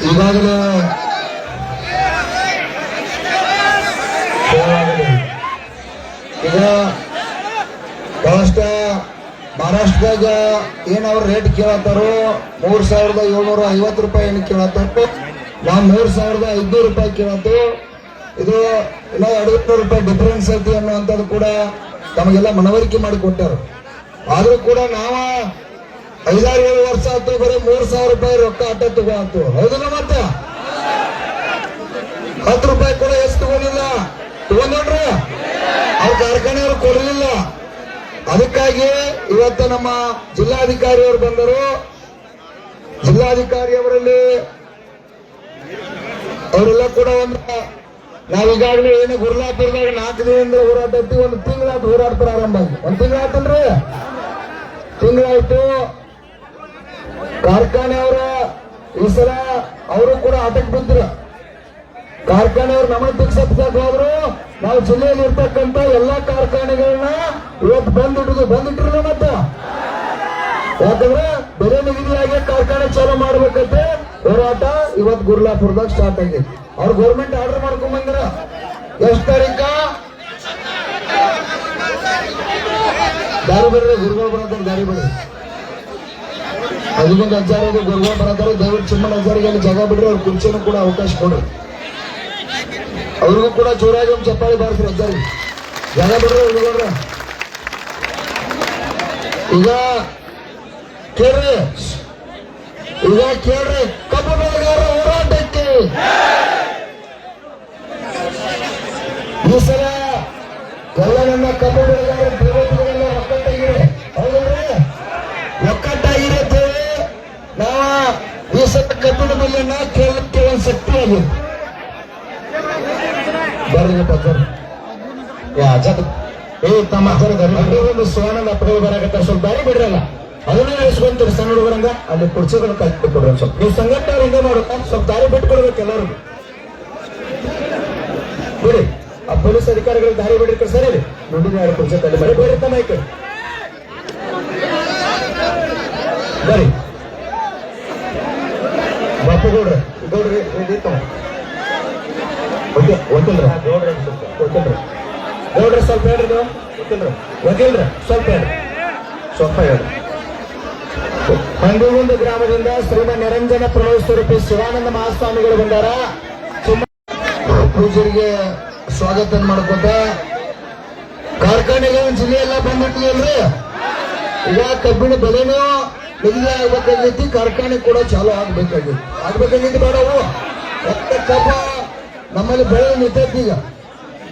ಈಗಾಗಲೇ ಈಗ ಬಹಳಷ್ಟ ಮಹಾರಾಷ್ಟ್ರದಾಗ ಏನ್ ಅವ್ರ ರೇಟ್ ಕೇಳತ್ತಾರೋ 3750 ರೂಪಾಯಿ ಏನು ಕೇಳತ್ತಾರೋ, ನಾವು 3500 ರೂಪಾಯಿ ಕೇಳತ್ತು. ಇದು ಇನ್ನೂ 200 ರೂಪಾಯಿ ಡಿಫರೆನ್ಸ್ ಐತಿ ಅನ್ನುವಂಥದ್ದು ಕೂಡ ತಮಗೆಲ್ಲ ಮನವರಿಕೆ ಮಾಡಿ ಕೊಟ್ಟಾರು. ಆದ್ರೂ ಕೂಡ ನಾವ 5-7 ವರ್ಷ ಆಯ್ತು ಬರೀ 3000 ರೂಪಾಯಿ ರೊಕ್ಕ ಆಟ ತಗೋತು. ಹೌದಲ್ಲ? ಮತ್ತೆ 10 ರೂಪಾಯಿ ಕೂಡ ಎಷ್ಟು ತಗೊಂಡಿಲ್ಲ, ತಗೊಂಡ್ರಿ ಅವ್ರ ಕಾರ್ಖಾನೆಯವರು ಕೊಡಲಿಲ್ಲ. ಅದಕ್ಕಾಗಿ ಇವತ್ತು ನಮ್ಮ ಜಿಲ್ಲಾಧಿಕಾರಿಯವರು ಬಂದರು. ಜಿಲ್ಲಾಧಿಕಾರಿ ಅವರಲ್ಲಿ ಅವರೆಲ್ಲ ಕೂಡ ನಾವೀಗಾಗಲೇ ಏನು ಗುರುಲಾಪುರದಾಗ 4 ದಿನದಿಂದ ಹೋರಾಟ ಐತಿ. 1 ತಿಂಗಳಾಯ್ತು ಹೋರಾಟ ಪ್ರಾರಂಭ ಆಗಿ. 1 ತಿಂಗಳಾಯ್ತಲ್ರಿ? ತಿಂಗಳಾಯ್ತು. ಕಾರ್ಖಾನೆಯವರ ಈ ಸಲ ಅವರು ಕೂಡ ಆಟಕ್ಕೆ ಬಿದ್ರು. ಕಾರ್ಖಾನೆಯವರು ನಮಗೆ ತಿಕ್ಸಪ್ಸಕ್ ಹೋದ್ರು. ನಾವು ಜಿಲ್ಲೆಯಲ್ಲಿ ಇರ್ತಕ್ಕಂಥ ಎಲ್ಲಾ ಕಾರ್ಖಾನೆಗಳನ್ನ ಇವತ್ತು ಬಂದಿಟ್ರಲ್ಲ. ಮತ್ತೆ ಯಾಕಂದ್ರೆ ಬೆಲೆ ನಿಗದಿಯಾಗಿ ಕಾರ್ಖಾನೆ ಚಾಲೂ ಮಾಡ್ಬೇಕಂತೆ ಹೋರಾಟ ಇವತ್ತು ಗುರುಲಾಪುರದಾಗ ಸ್ಟಾರ್ಟ್ ಆಗಿದೆ. ಅವ್ರು ಗೌರ್ಮೆಂಟ್ ಆರ್ಡರ್ ಮಾಡ್ಕೊಂಡ್ ಬಂದ್ರ. ಎಷ್ಟು ತಾರೀಕ? ದಾರಿ ಬಿಡ್ರಿ, ಗುರುಗಳು ಬರತ್ತಾರ. ದಾರಿ ಬಿಡ್ರಿ. ಅದಕ್ಕೊಂದು ಹಜಾರ ಗುರುಗಳು ಬರತ್ತಾರ. ದಯವಿಟ್ಟು ಚಿಮ್ಮನ ಹಜಾರಿಗೆ ಅಲ್ಲಿ ಜಾಗ ಬಿಡ್ರಿ. ಅವ್ರ ಕುರ್ಚಿನೂ ಕೂಡ ಅವಕಾಶ ಕೊಡ್ರಿ. ಅವ್ರಿಗೂ ಕೂಡ ಜೋರಾಗಿ ಒಂದು ಚಪ್ಪಾಳಿ ಬಾರಿಸ್ರಿ. ಹಜಾರಿ ಜಾಗ ಬಿಡ್ರಿ ಹುಡುಗರ. ಈಗ ಕೇಳ್ರಿ, ಕಬ್ಬು ಬೆಳೆಗಾರರ ಹೋರಾಟಕ್ಕೆ ಈ ಸಲ ಎಲ್ಲ ನನ್ನ ಕಬ್ಬು ಬೆಳೆಗಾರರ ಪ್ರಗತಿಗಳೆಲ್ಲ ಒಕ್ಕಟ್ಟಾಗಿದೆ. ಹೌದಲ್ರಿ? ಒಕ್ಕಟ್ಟಾಗಿರುತ್ತೇವೆ. ನಾವ ಈ ಸಲ ಕಬ್ಬಿಣ ಬೆಲೆಯನ್ನ ಕೇಳಕ್ಕೆ ಒಂದು ಶಕ್ತಿ ಆಗಿದೆ. ತಮ್ಮ ಒಂದು ಸುವರ್ಣ ಪ್ರಯೋಗ ಬರಾಕತ್ತ. ಸ್ವಲ್ಪ ದಾರಿ ಬಿಡ್ರಲ್ಲ, ಅದನ್ನ ನಡೆಸ್ಕೊಂತೀರಿ. ಸಣ್ಣ ಹುಡುಗರಂಗ ಅಲ್ಲಿ ಕುರ್ಚಿಗಳು ಕಲ್ತು ಕೊಡ್ರಿ. ಸ್ವಲ್ಪ ನೀವು ಸಂಘಟನೆ ಹಿಂಗೆ ಮಾಡುತ್ತ ಸ್ವಲ್ಪ ದಾರಿ ಬಿಟ್ಕೊಡ್ಬೇಕು ಎಲ್ಲರಿಗೂ. ಬಿಡಿ, ಆ ಪೊಲೀಸ್ ಅಧಿಕಾರಿಗಳಿಗೆ ದಾರಿ ಬಿಡಿರ್ತಾರೆ. ಸರಿ ರೀ, ದುಡ್ಡಿನ 2 ಕುರ್ಚಿ ಕಲ್ಲಿ ಬರೀ ಬೇರೆ ತಮ್ಮ ಐತೆ. ಬರೀ ಬಾಪು ಗೌಡ್ರಿ ಗೌಡ್ರಿ ಸ್ವಲ್ಪ ಹೇಳ್ರಿ. ನೀವು ವಕೀಲ್ರಿ ಸ್ವಲ್ಪ ಹೇಳ್ರಿ. ಸ್ವಲ್ಪ ಹೇಳ್ರಿ. ಹಂದಿಗುಂದ ಗ್ರಾಮದಿಂದ ಶ್ರೀಮನ್ ನಿರಂಜನ ಪ್ರಣವ ಸ್ವರೂಪಿ ಶಿವಾನಂದ ಮಹಾಸ್ವಾಮಿಗಳು ಬಂದಾರ. ಪೂಜರಿಗೆ ಸ್ವಾಗತ ಮಾಡ್ಕೋತ ಕಾರ್ಖಾನೆಗೆ ಜಿಲ್ಲೆಯೆಲ್ಲ ಬಂದಿಟ್ಟಿಲ್ರಿ. ಈಗ ಕಬ್ಬಿಣ ಬೆಲೆನೂ ನಿಗದಿ ಆಗ್ಬೇಕಾಗೈತಿ. ಕಾರ್ಖಾನೆ ಕೂಡ ಚಾಲು ಆಗ್ಬೇಕಾಗೈತಿ ಬೇಡವು. ಕಬ್ಬ ನಮ್ಮಲ್ಲಿ ಬೆಳೆ ನಿಂತೈತಿ. ಈಗ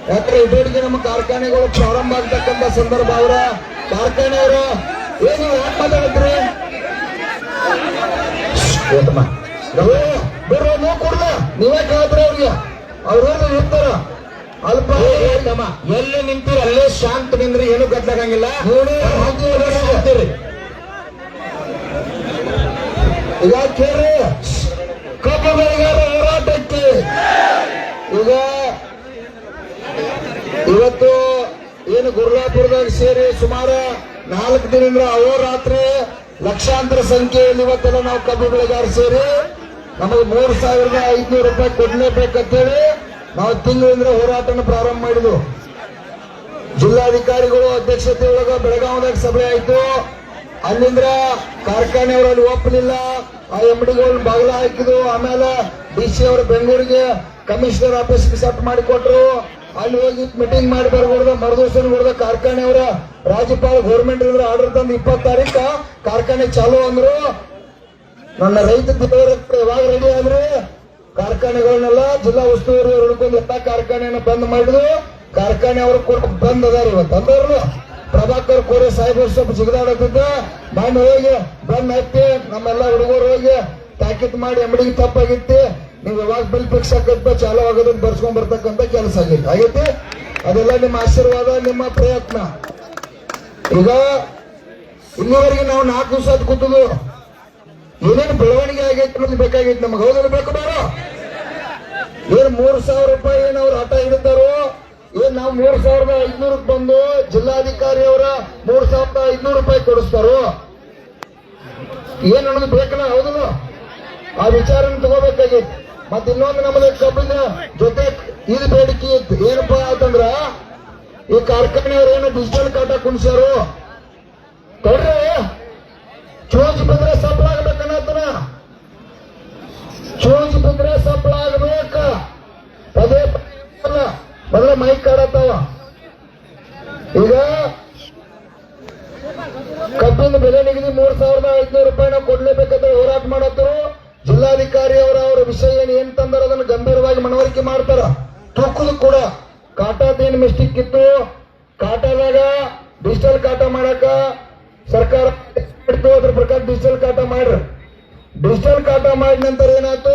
ಯಾಕಂದ್ರೆ ಇಟೋಟಿಗೆ ನಮ್ಮ ಕಾರ್ಖಾನೆಗಳು ಪ್ರಾರಂಭ ಆಗ್ತಕ್ಕಂಥ ಸಂದರ್ಭ ಅವರ ಕಾರ್ಖಾನೆಯವರು ಏನು ಯಾಕೆ ಮಾತಾಡಿದ್ರಿ? ನೀವು ಕೊಡ್ಲ ನೀವೇ ಕೇಳಿದ್ರಿ ಅವ್ರಿಗೆ. ಅವ್ರೇನು ಇರ್ತಾರ ಅಲ್ಪ ಎಲ್ಲಿ ನಿಂತೀರಿ ಅಲ್ಲೇ ಶಾಂತ ನಿಂದ್ರಿ, ಏನು ಗದ್ದಲಾಗಂಗಿಲ್ಲ. ಈಗ ಕೇಳ್ರಿ, ಕಬ್ಬು ಬೆಳೆಗಾರ ಹೋರಾಟಕ್ಕೆ ಈಗ ಇವತ್ತು ಏನು ಗುರುಲಾಪುರದಾಗ ಸೇರಿ ಸುಮಾರು 4 ದಿನದಿಂದ ಅಹೋರಾತ್ರಿ ಲಕ್ಷಾಂತರ ಸಂಖ್ಯೆಯಲ್ಲಿ ಇವತ್ತೆಲ್ಲ ನಾವು ಕಬ್ಬು ಬೆಳೆಗಾರ ಸೇರಿ ನಮಗೆ 3500 ರೂಪಾಯಿ ಕೊಡ್ಲೇಬೇಕಂತೇಳಿ ನಾವು ತಿಂಗಳಿಂದ ಹೋರಾಟನ ಪ್ರಾರಂಭ ಮಾಡಿದ್ವು. ಜಿಲ್ಲಾಧಿಕಾರಿಗಳು ಅಧ್ಯಕ್ಷತೆ ಒಳಗ ಬೆಳಗಾವದಾಗ ಸಭೆ ಆಯ್ತು. ಅಲ್ಲಿಂದ ಕಾರ್ಖಾನೆಯವರಲ್ಲಿ ಒಪ್ಪಲಿಲ್ಲ. ಆ ಎಂಡಿಗಳು ಬಾಗಿಲ ಹಾಕಿದ್ರು. ಆಮೇಲೆ DC ಅವರು ಬೆಂಗಳೂರಿಗೆ ಕಮಿಷನರ್ ಆಫೀಸ್ಗೆ ಸೆಟ್ ಮಾಡಿಕೊಟ್ರು. ಅಲ್ಲಿ ಹೋಗಿ ಮೀಟಿಂಗ್ ಮಾಡಿ ಬರ್ಬಾರ್ದು. ಮರುದಿವಸ ಹೊಡೆದ ಕಾರ್ಖಾನೆಯವರ ರಾಜ್ಯಪಾಲ ಗೌರ್ಮೆಂಟ್ ಆರ್ಡರ್ ತಂದು 20 ತಾರೀಕ ಕಾರ್ಖಾನೆ ಚಾಲು ಅಂದ್ರು. ನನ್ನ ರೈತ ಯಾವಾಗ ರೆಡಿ ಆದ್ರೆ ಕಾರ್ಖಾನೆಗಳನ್ನೆಲ್ಲ ಜಿಲ್ಲಾ ಉಸ್ತುವಾರಿ ಹಿಡ್ಕೊಂಡು ಎಲ್ಲ ಕಾರ್ಖಾನೆಯನ್ನ ಬಂದ್ ಮಾಡಿದ್ರು. ಕಾರ್ಖಾನೆ ಅವರು ಕೂಡ ಬಂದ್ ಅದಾರ ಇವತ್ತು ಅಂದ್ರು. ಪ್ರಭಾಕರ್ ಕೋರೆ ಸಾಹೇಬರು ಸ್ವಲ್ಪ ಜಿಗದಾಡತ್ತಿದ್ದ ಬಂದ್ ಹೋಗಿ ಬಂದ್ ಹತ್ತಿ ನಮ್ಮೆಲ್ಲ ಹುಡುಗರು ಹೋಗಿ ತಾಕೀತ್ ಮಾಡಿ ಎಂಬಡಿಗೆ ತಪ್ಪಾಗಿತ್ತು. ನೀವು ಯಾವಾಗ ಬಿಲ್ ಫಿಕ್ಸ್ ಆಗತ್ತ ಚಾಲು ಆಗೋದನ್ನ ಬರ್ಸ್ಕೊಂಡ್ ಬರ್ತಕ್ಕಂಥ ಕೆಲಸ ಆಗೈತಿ. ಅದೆಲ್ಲ ನಿಮ್ಮ ಆಶೀರ್ವಾದ, ನಿಮ್ಮ ಪ್ರಯತ್ನ. ಈಗ ಇಲ್ಲಿವರೆಗೆ ನಾವು 4 ದಿವಸ ಕೂತದು ಏನೇನು ಬೆಳವಣಿಗೆ ಆಗೈತಿ ಅನ್ನೋದು ಬೇಕಾಗೈತಿ ನಮ್ಗೆ. ಹೌದಲ್ಲ? ಬೇಕು ಬೇಡ? ಏನ್ 3000 ರೂಪಾಯಿ ಏನ್ ಅವ್ರು ಹಠ ಹಿಡಿತಾರೋ, ಏನ್ ನಾವು 3500 ಬಂದು ಜಿಲ್ಲಾಧಿಕಾರಿ ಅವರ 3500 ರೂಪಾಯಿ ಕೊಡಿಸ್ತಾರೋ, ಏನ್ ಅನ್ನೋದು ಬೇಕಲ್ಲ? ಹೌದಲ್ಲ? ಆ ವಿಚಾರನ ತಗೋಬೇಕಾಗೈತಿ. ಮತ್ ಇನ್ನೊಂದು ನಮ್ಮದ ಕಬ್ಬಿನ ಜೊತೆ ಇದು ಬೇಡಿಕೆ ಇತ್ತು. ಏನಪ್ಪಾ ಅಂತಂದ್ರ ಈ ಕಾರ್ಖಾನೆಯವ್ರು ಏನು ಡಿಜಿಟಲ್ ಕಾಟ ಕುಣಿಸ್ಯಾರು ತೊಡ್ರಿ ಚೋಜ್ ಬಿದ್ರೆ ಸಪ್ಲ ಆಗ್ಬೇಕನ್ನತನ. ಚೋಜ್ ಬಿದ್ರೆ ಸಪ್ಲ ಆಗ್ಬೇಕ. ಪದೇ ಮೊದಲ ಮೈಕ್ ಕಾಡತ್ತಾವ. ಈಗ ಕಬ್ಬಿನ ಬೆಲೆ ನಿಗದಿ 3,500 ರೂಪಾಯಿ ನಾವು ಕೊಡ್ಲೇಬೇಕಂತ ಹೋರಾಟ ಮಾಡತ್ತರು. ಜಿಲ್ಲಾಧಿಕಾರಿ ಅವರ ವಿಷಯ ಏನ್ ತಂದಾರ ಅದನ್ನು ಗಂಭೀರವಾಗಿ ಮನವರಿಕೆ ಮಾಡ್ತಾರ. ತೂಕದ ಕೂಡ ಕಾಟಾದೇನು ಮಿಸ್ಟೇಕ್ ಇತ್ತು. ಕಾಟಾದಾಗ ಡಿಜಿಟಲ್ ಕಾಟ ಮಾಡಕ ಸರ್ಕಾರ ಅದ್ರ ಪ್ರಕಾರ ಡಿಜಿಟಲ್ ಕಾಟ ಮಾಡ್ರಿ. ಡಿಜಿಟಲ್ ಕಾಟ ಮಾಡಿದ ನಂತರ ಏನಾಯ್ತು,